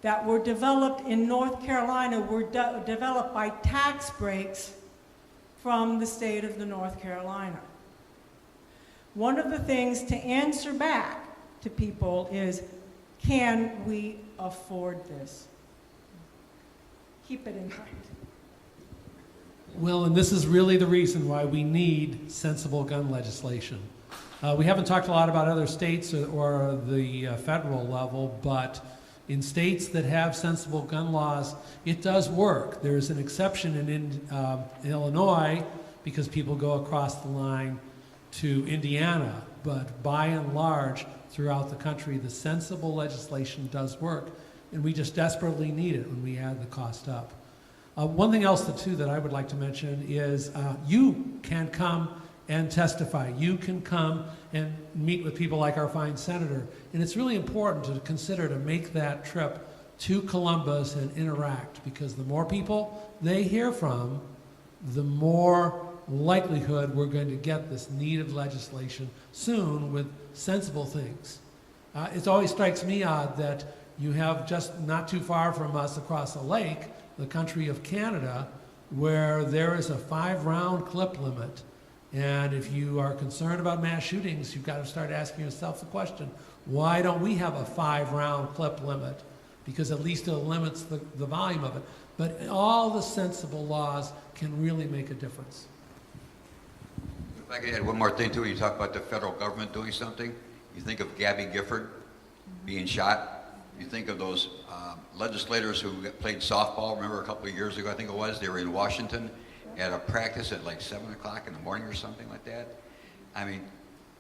that were developed in North Carolina were developed by tax breaks from the state of North Carolina. One of the things to answer back to people is, can we afford this? Keep it in mind. Well, and this is really the reason why we need sensible gun legislation. We haven't talked a lot about other states or the federal level, but in states that have sensible gun laws, it does work. There's an exception in Illinois because people go across the line to Indiana, but by and large, throughout the country, the sensible legislation does work, and we just desperately need it when we add the cost up. One thing else, too, that I would like to mention is you can come and testify. You can come and meet with people like our fine senator, and it's really important to consider to make that trip to Columbus and interact, because the more people they hear from, the more likelihood we're going to get this needed legislation soon with sensible things. It always strikes me odd that you have just not too far from us across a lake, the country of Canada, where there is a 5-round clip limit. And if you are concerned about mass shootings, you've got to start asking yourself the question, why don't we have a 5-round clip limit? Because at least it limits the volume of it. But all the sensible laws can really make a difference. If I could add one more thing too, you talk about the federal government doing something. You think of Gabby Gifford being shot. You think of those legislators who played softball. Remember a couple of years ago, I think it was, they were in Washington at a practice at like 7 o'clock in the morning or something like that. I mean,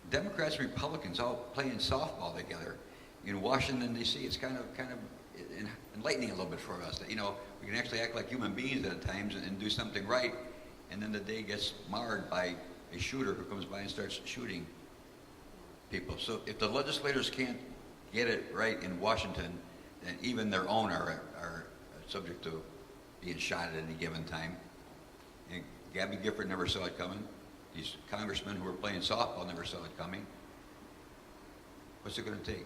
Democrats and Republicans all playing softball together in Washington, D.C. It's kind of enlightening a little bit for us that, you know, we can actually act like human beings at times and do something right, and then the day gets marred by a shooter who comes by and starts shooting people. So if the legislators can't get it right in Washington, then even their own are subject to being shot at any given time. And Gabby Gifford never saw it coming. These congressmen who were playing softball never saw it coming. What's it going to take?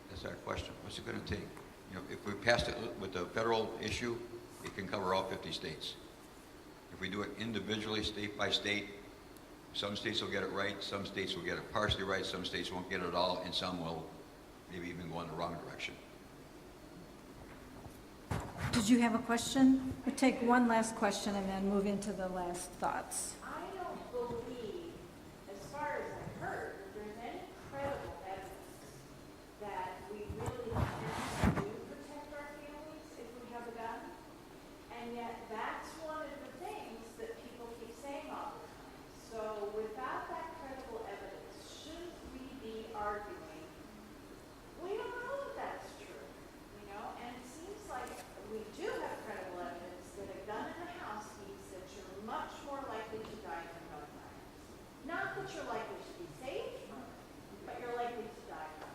That's our question. What's it going to take? You know, if we passed it with the federal issue, it can cover all 50 states. If we do it individually, state by state, some states will get it right, some states will get it partially right, some states won't get it at all, and some will maybe even go in the wrong direction. Did you have a question? We'll take one last question and then move into the last thoughts. I don't believe, as far as I've heard, that there's any credible evidence that we really can do protect our families if we have a gun. And yet that's one of the things that people keep saying all the time. So without that credible evidence, should we be arguing? We don't know if that's true, you know, and it seems like we do have credible evidence that a gun in the house means that you're much more likely to die from gun violence. Not that you're likely to be saved from it, but you're likely to die from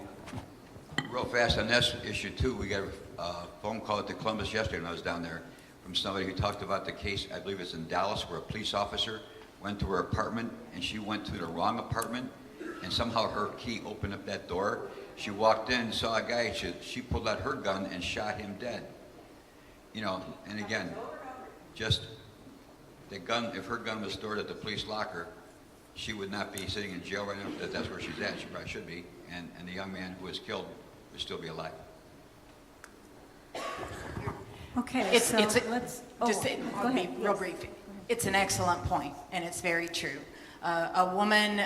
it. fast on this issue too. We got a phone call to Columbus yesterday when I was down there from somebody who talked about the case, I believe it's in Dallas, where a police officer went to her apartment and she went to the wrong apartment and somehow her key opened up that door. She walked in, saw a guy, she pulled out her gun and shot him dead. You know, and again, just the gun, if her gun was stored at the police locker, she would not be sitting in jail right now. That's where she's at. She probably should be. And the young man who was killed would still be alive. Okay, It's, so it's, let's, just, go I'll be ahead. real Yes. brief. It's an excellent point, and it's very true. A woman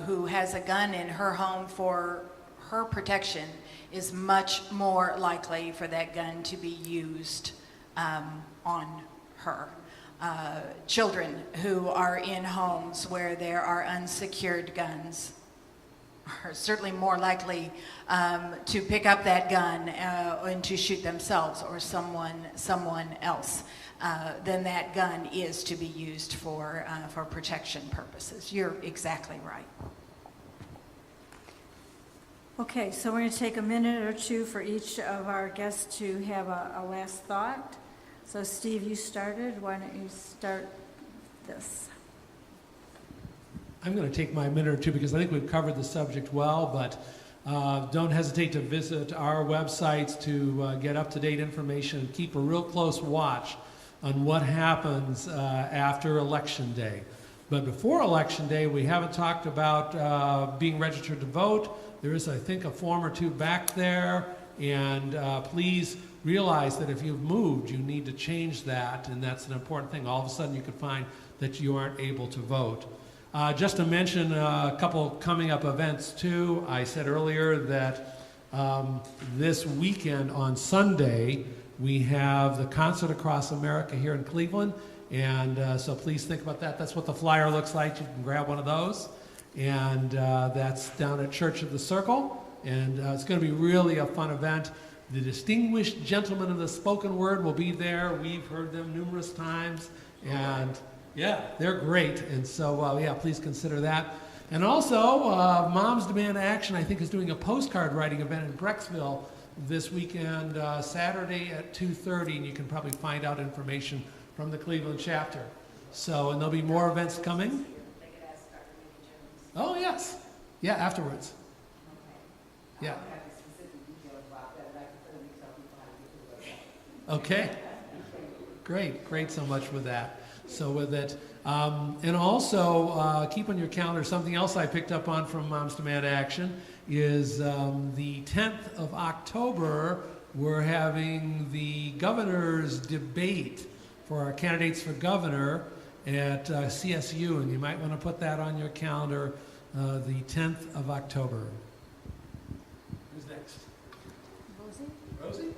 who has a gun in her home for her protection is much more likely for that gun to be used on her. Children who are in homes where there are unsecured guns are certainly more likely to pick up that gun and to shoot themselves or someone else than that gun is to be used for protection purposes. You're exactly right. Okay, so we're going to take a minute or two for each of our guests to have a last thought. So Steve, you started. Why don't you start this? I'm going to take my minute or two because I think we've covered the subject well, but don't hesitate to visit our websites to get up-to-date information and keep a real close watch on what happens after Election Day. But before Election Day, we haven't talked about being registered to vote. There is, I think, a form or two back there, and please realize that if you've moved, you need to change that, and that's an important thing. All of a sudden, you could find that you aren't able to vote. Just to mention a couple coming up events too. I said earlier that this weekend on Sunday, we have the Concert Across America here in Cleveland, and so please think about that. That's what the flyer looks like. You can grab one of those, and that's down at Church of the Circle, and it's going to be really a fun event. The distinguished gentlemen of the spoken word will be there. We've heard them numerous times, and yeah, they're great. And so, yeah, please consider that. And also, Moms Demand Action, I think, is doing a postcard writing event in Brecksville this weekend, Saturday at 2:30, and you can probably find out information from the Cleveland chapter. So, and there'll be more events coming. Oh, yes. Yeah, afterwards. Yeah. Okay. Great so much with that. So with it, and also keep on your calendar, something else I picked up on from Moms Demand Action is the 10th of October, we're having the governor's debate for our candidates for governor at CSU, and you might want to put that on your calendar, the 10th of October. Who's next? Rosie?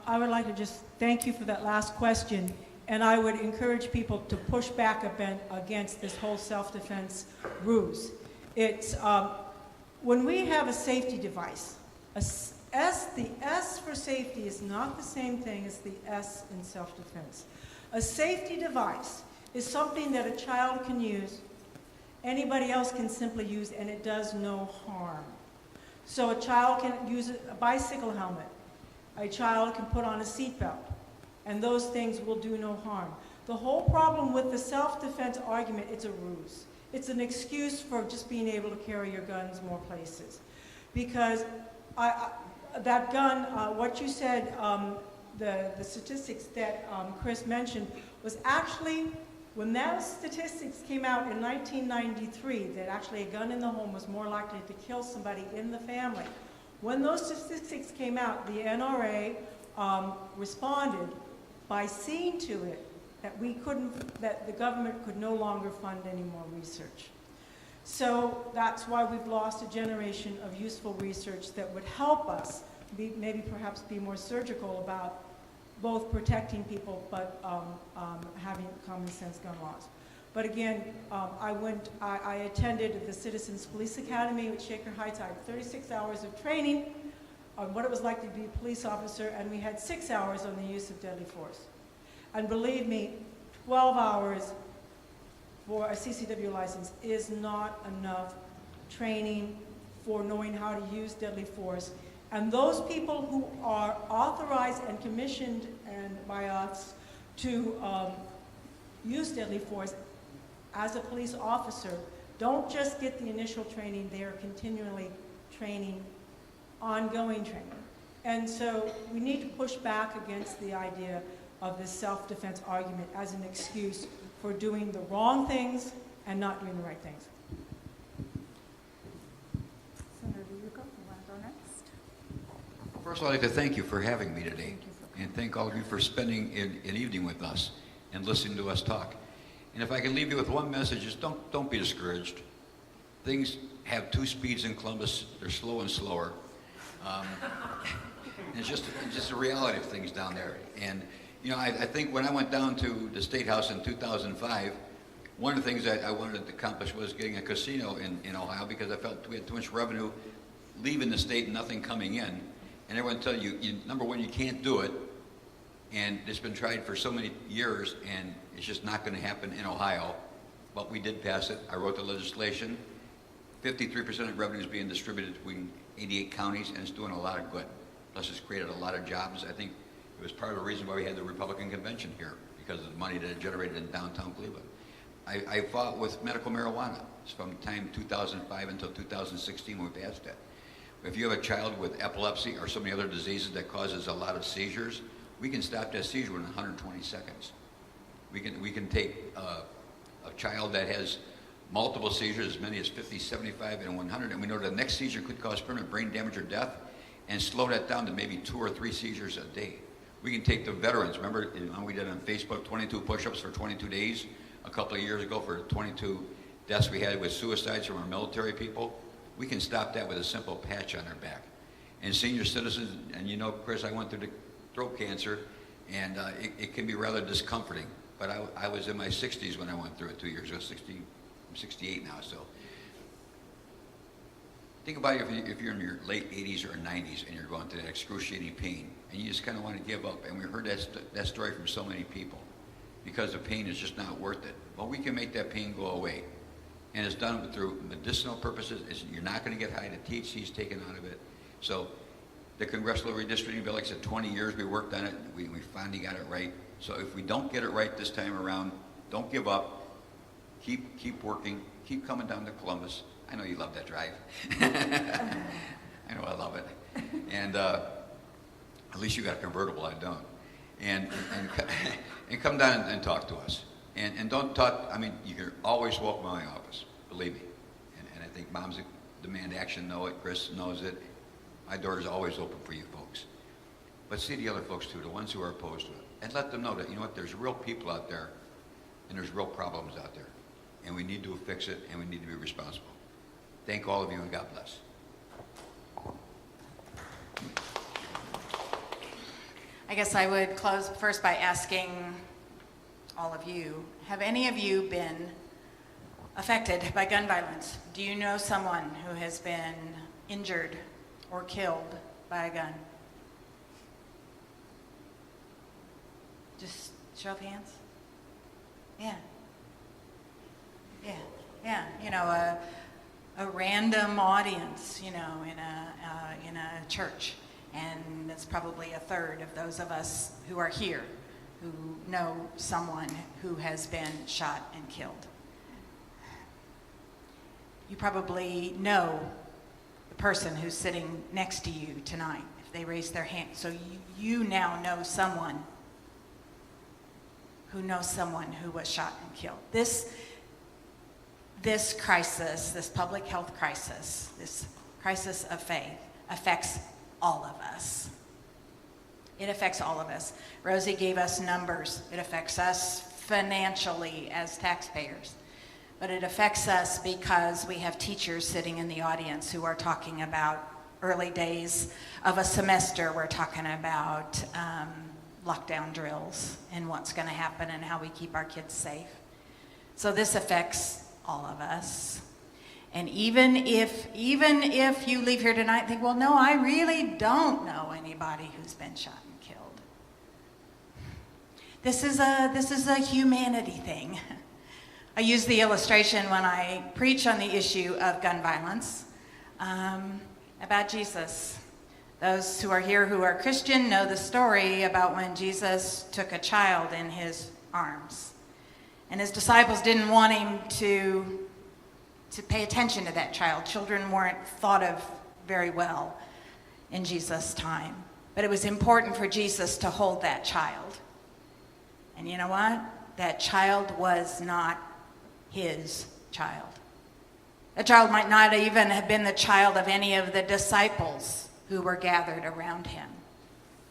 I would like to just thank you for that last question, and I would encourage people to push back against this whole self-defense ruse. It's when we have a safety device, the S for safety is not the same thing as the S in self-defense. A safety device is something that a child can use, anybody else can simply use, and it does no harm. So a child can use a bicycle helmet. A child can put on a seatbelt, and those things will do no harm. The whole problem with the self-defense argument, it's a ruse. It's an excuse for just being able to carry your guns more places. Because that gun, what you said, the statistics that Chris mentioned, was actually, when those statistics came out in 1993, that actually a gun in the home was more likely to kill somebody in the family. When those statistics came out, the NRA responded by seeing to it that the government could no longer fund any more research. So that's why we've lost a generation of useful research that would help us maybe perhaps be more surgical about both protecting people but having common sense gun laws. But again, I attended the Citizens Police Academy at Shaker Heights. I had 36 hours of training on what it was like to be a police officer, and we had 6 hours on the use of deadly force. And believe me, 12 hours for a CCW license is not enough training for knowing how to use deadly force. And those people who are authorized and commissioned by us to use deadly force as a police officer don't just get the initial training, they are continually training, ongoing training. And so we need to push back against the idea of this self-defense argument as an excuse for doing the wrong things and not doing the right things. Senator Bucco, you want to go next? First, I'd like to thank you for having me today, and thank all of you for spending an evening with us and listening to us talk. And if I can leave you with one message, is don't be discouraged. Things have two speeds in Columbus. They're slow and slower. It's just a reality of things down there. And you know, I think when I went down to the State House in 2005, one of the things that I wanted to accomplish was getting a casino in Ohio, because I felt we had too much revenue leaving the state and nothing coming in. And everyone tell you, number one, you can't do it, and it's been tried for so many years, and it's just not going to happen in Ohio. But we did pass it. I wrote the legislation. 53% of revenue is being distributed between 88 counties, and it's doing a lot of good. Plus, it's created a lot of jobs. I think it was part of the reason why we had the Republican convention here, because of the money that it generated in downtown Cleveland. I fought with medical marijuana from the time 2005 until 2016 when we passed that. If you have a child with epilepsy or so many other diseases that causes a lot of seizures, we can stop that seizure in 120 seconds. We can take a child that has multiple seizures, as many as 50, 75, and 100, and we know the next seizure could cause permanent brain damage or death, and slow that down to maybe 2 or 3 seizures a day. We can take the veterans. Remember, we did on Facebook 22 push-ups for 22 days a couple of years ago for 22 deaths we had with suicides from our military people. We can stop that with a simple patch on our back. And senior citizens, and you know, Chris, I went through the throat cancer, and it can be rather discomforting. But I was in my 60s when I went through it 2 years ago. I'm 68 now, so. Think about it if you're in your late 80s or 90s and you're going through that excruciating pain, and you just kind of want to give up. And we heard that story from so many people, because the pain is just not worth it. Well, we can make that pain go away. And it's done through medicinal purposes. You're not going to get high. The THC is taken out of it. So the congressional redistricting bill, like I said, 20 years we worked on it. We finally got it right. So if we don't get it right this time around, don't give up. Keep working. Keep coming down to Columbus. I know you love that drive. I know I love it. And at least you got a convertible. I don't. And come down and talk to us. And don't talk, I mean, you can always walk by my office, believe me. And I think moms that demand action know it, Chris knows it. My door is always open for you folks. But see the other folks too, the ones who are opposed to it. And let them know that, you know what, there's real people out there, and there's real problems out there. And we need to fix it, and we need to be responsible. Thank all of you, and God bless. I guess I would close first by asking all of you, have any of you been affected by gun violence? Do you know someone who has been injured or killed by a gun? Just show of hands. Yeah. You know, a random audience, you know, in a church, and it's probably a third of those of us who are here who know someone who has been shot and killed. You probably know the person who's sitting next to you tonight if they raise their hand. So you now know someone who knows someone who was shot and killed. This crisis, this public health crisis, this crisis of faith affects all of us. It affects all of us. Rosie gave us numbers. It affects us financially as taxpayers. But it affects us because we have teachers sitting in the audience who are talking about early days of a semester. We're talking about lockdown drills and what's going to happen and how we keep our kids safe. So this affects all of us. And even if you leave here tonight and think, well, no, I really don't know anybody who's been shot and killed. This is a humanity thing. I use the illustration when I preach on the issue of gun violence. about Jesus. Those who are here who are Christian know the story about when Jesus took a child in his arms. And his disciples didn't want him to pay attention to that child. Children weren't thought of very well in Jesus' time. But it was important for Jesus to hold that child. And you know what? That child was not his child. That child might not even have been the child of any of the disciples who were gathered around him.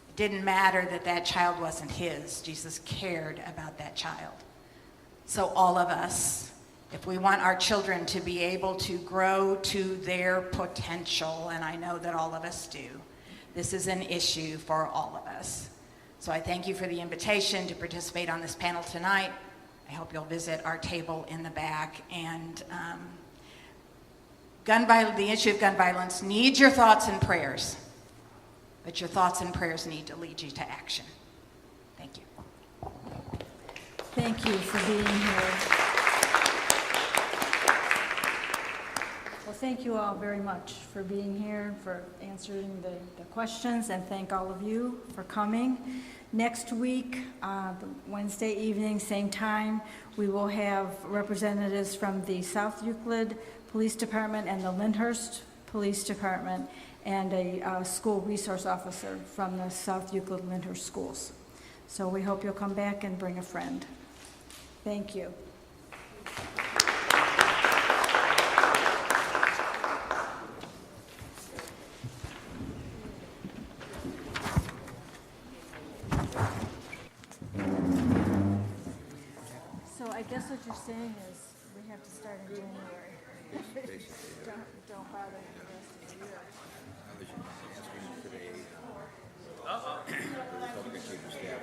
It didn't matter that that child wasn't his. Jesus cared about that child. So all of us, if we want our children to be able to grow to their potential, and I know that all of us do, this is an issue for all of us. So I thank you for the invitation to participate on this panel tonight. I hope you'll visit our table in the back. And the issue of gun violence needs your thoughts and prayers, but your thoughts and prayers need to lead you to action. Thank you. Thank you for being here. Well, thank you all very much for being here, for answering the questions, and thank all of you for coming. Next week, Wednesday evening, same time, we will have representatives from the South Euclid Police Department and the Lyndhurst Police Department, and a school resource officer from the South Euclid Lyndhurst schools. So we hope you'll come back and bring a friend. Thank you. So I guess what you're saying is we have to start in January. Don't bother the rest of the year. I was asking today, the Republican chief of staff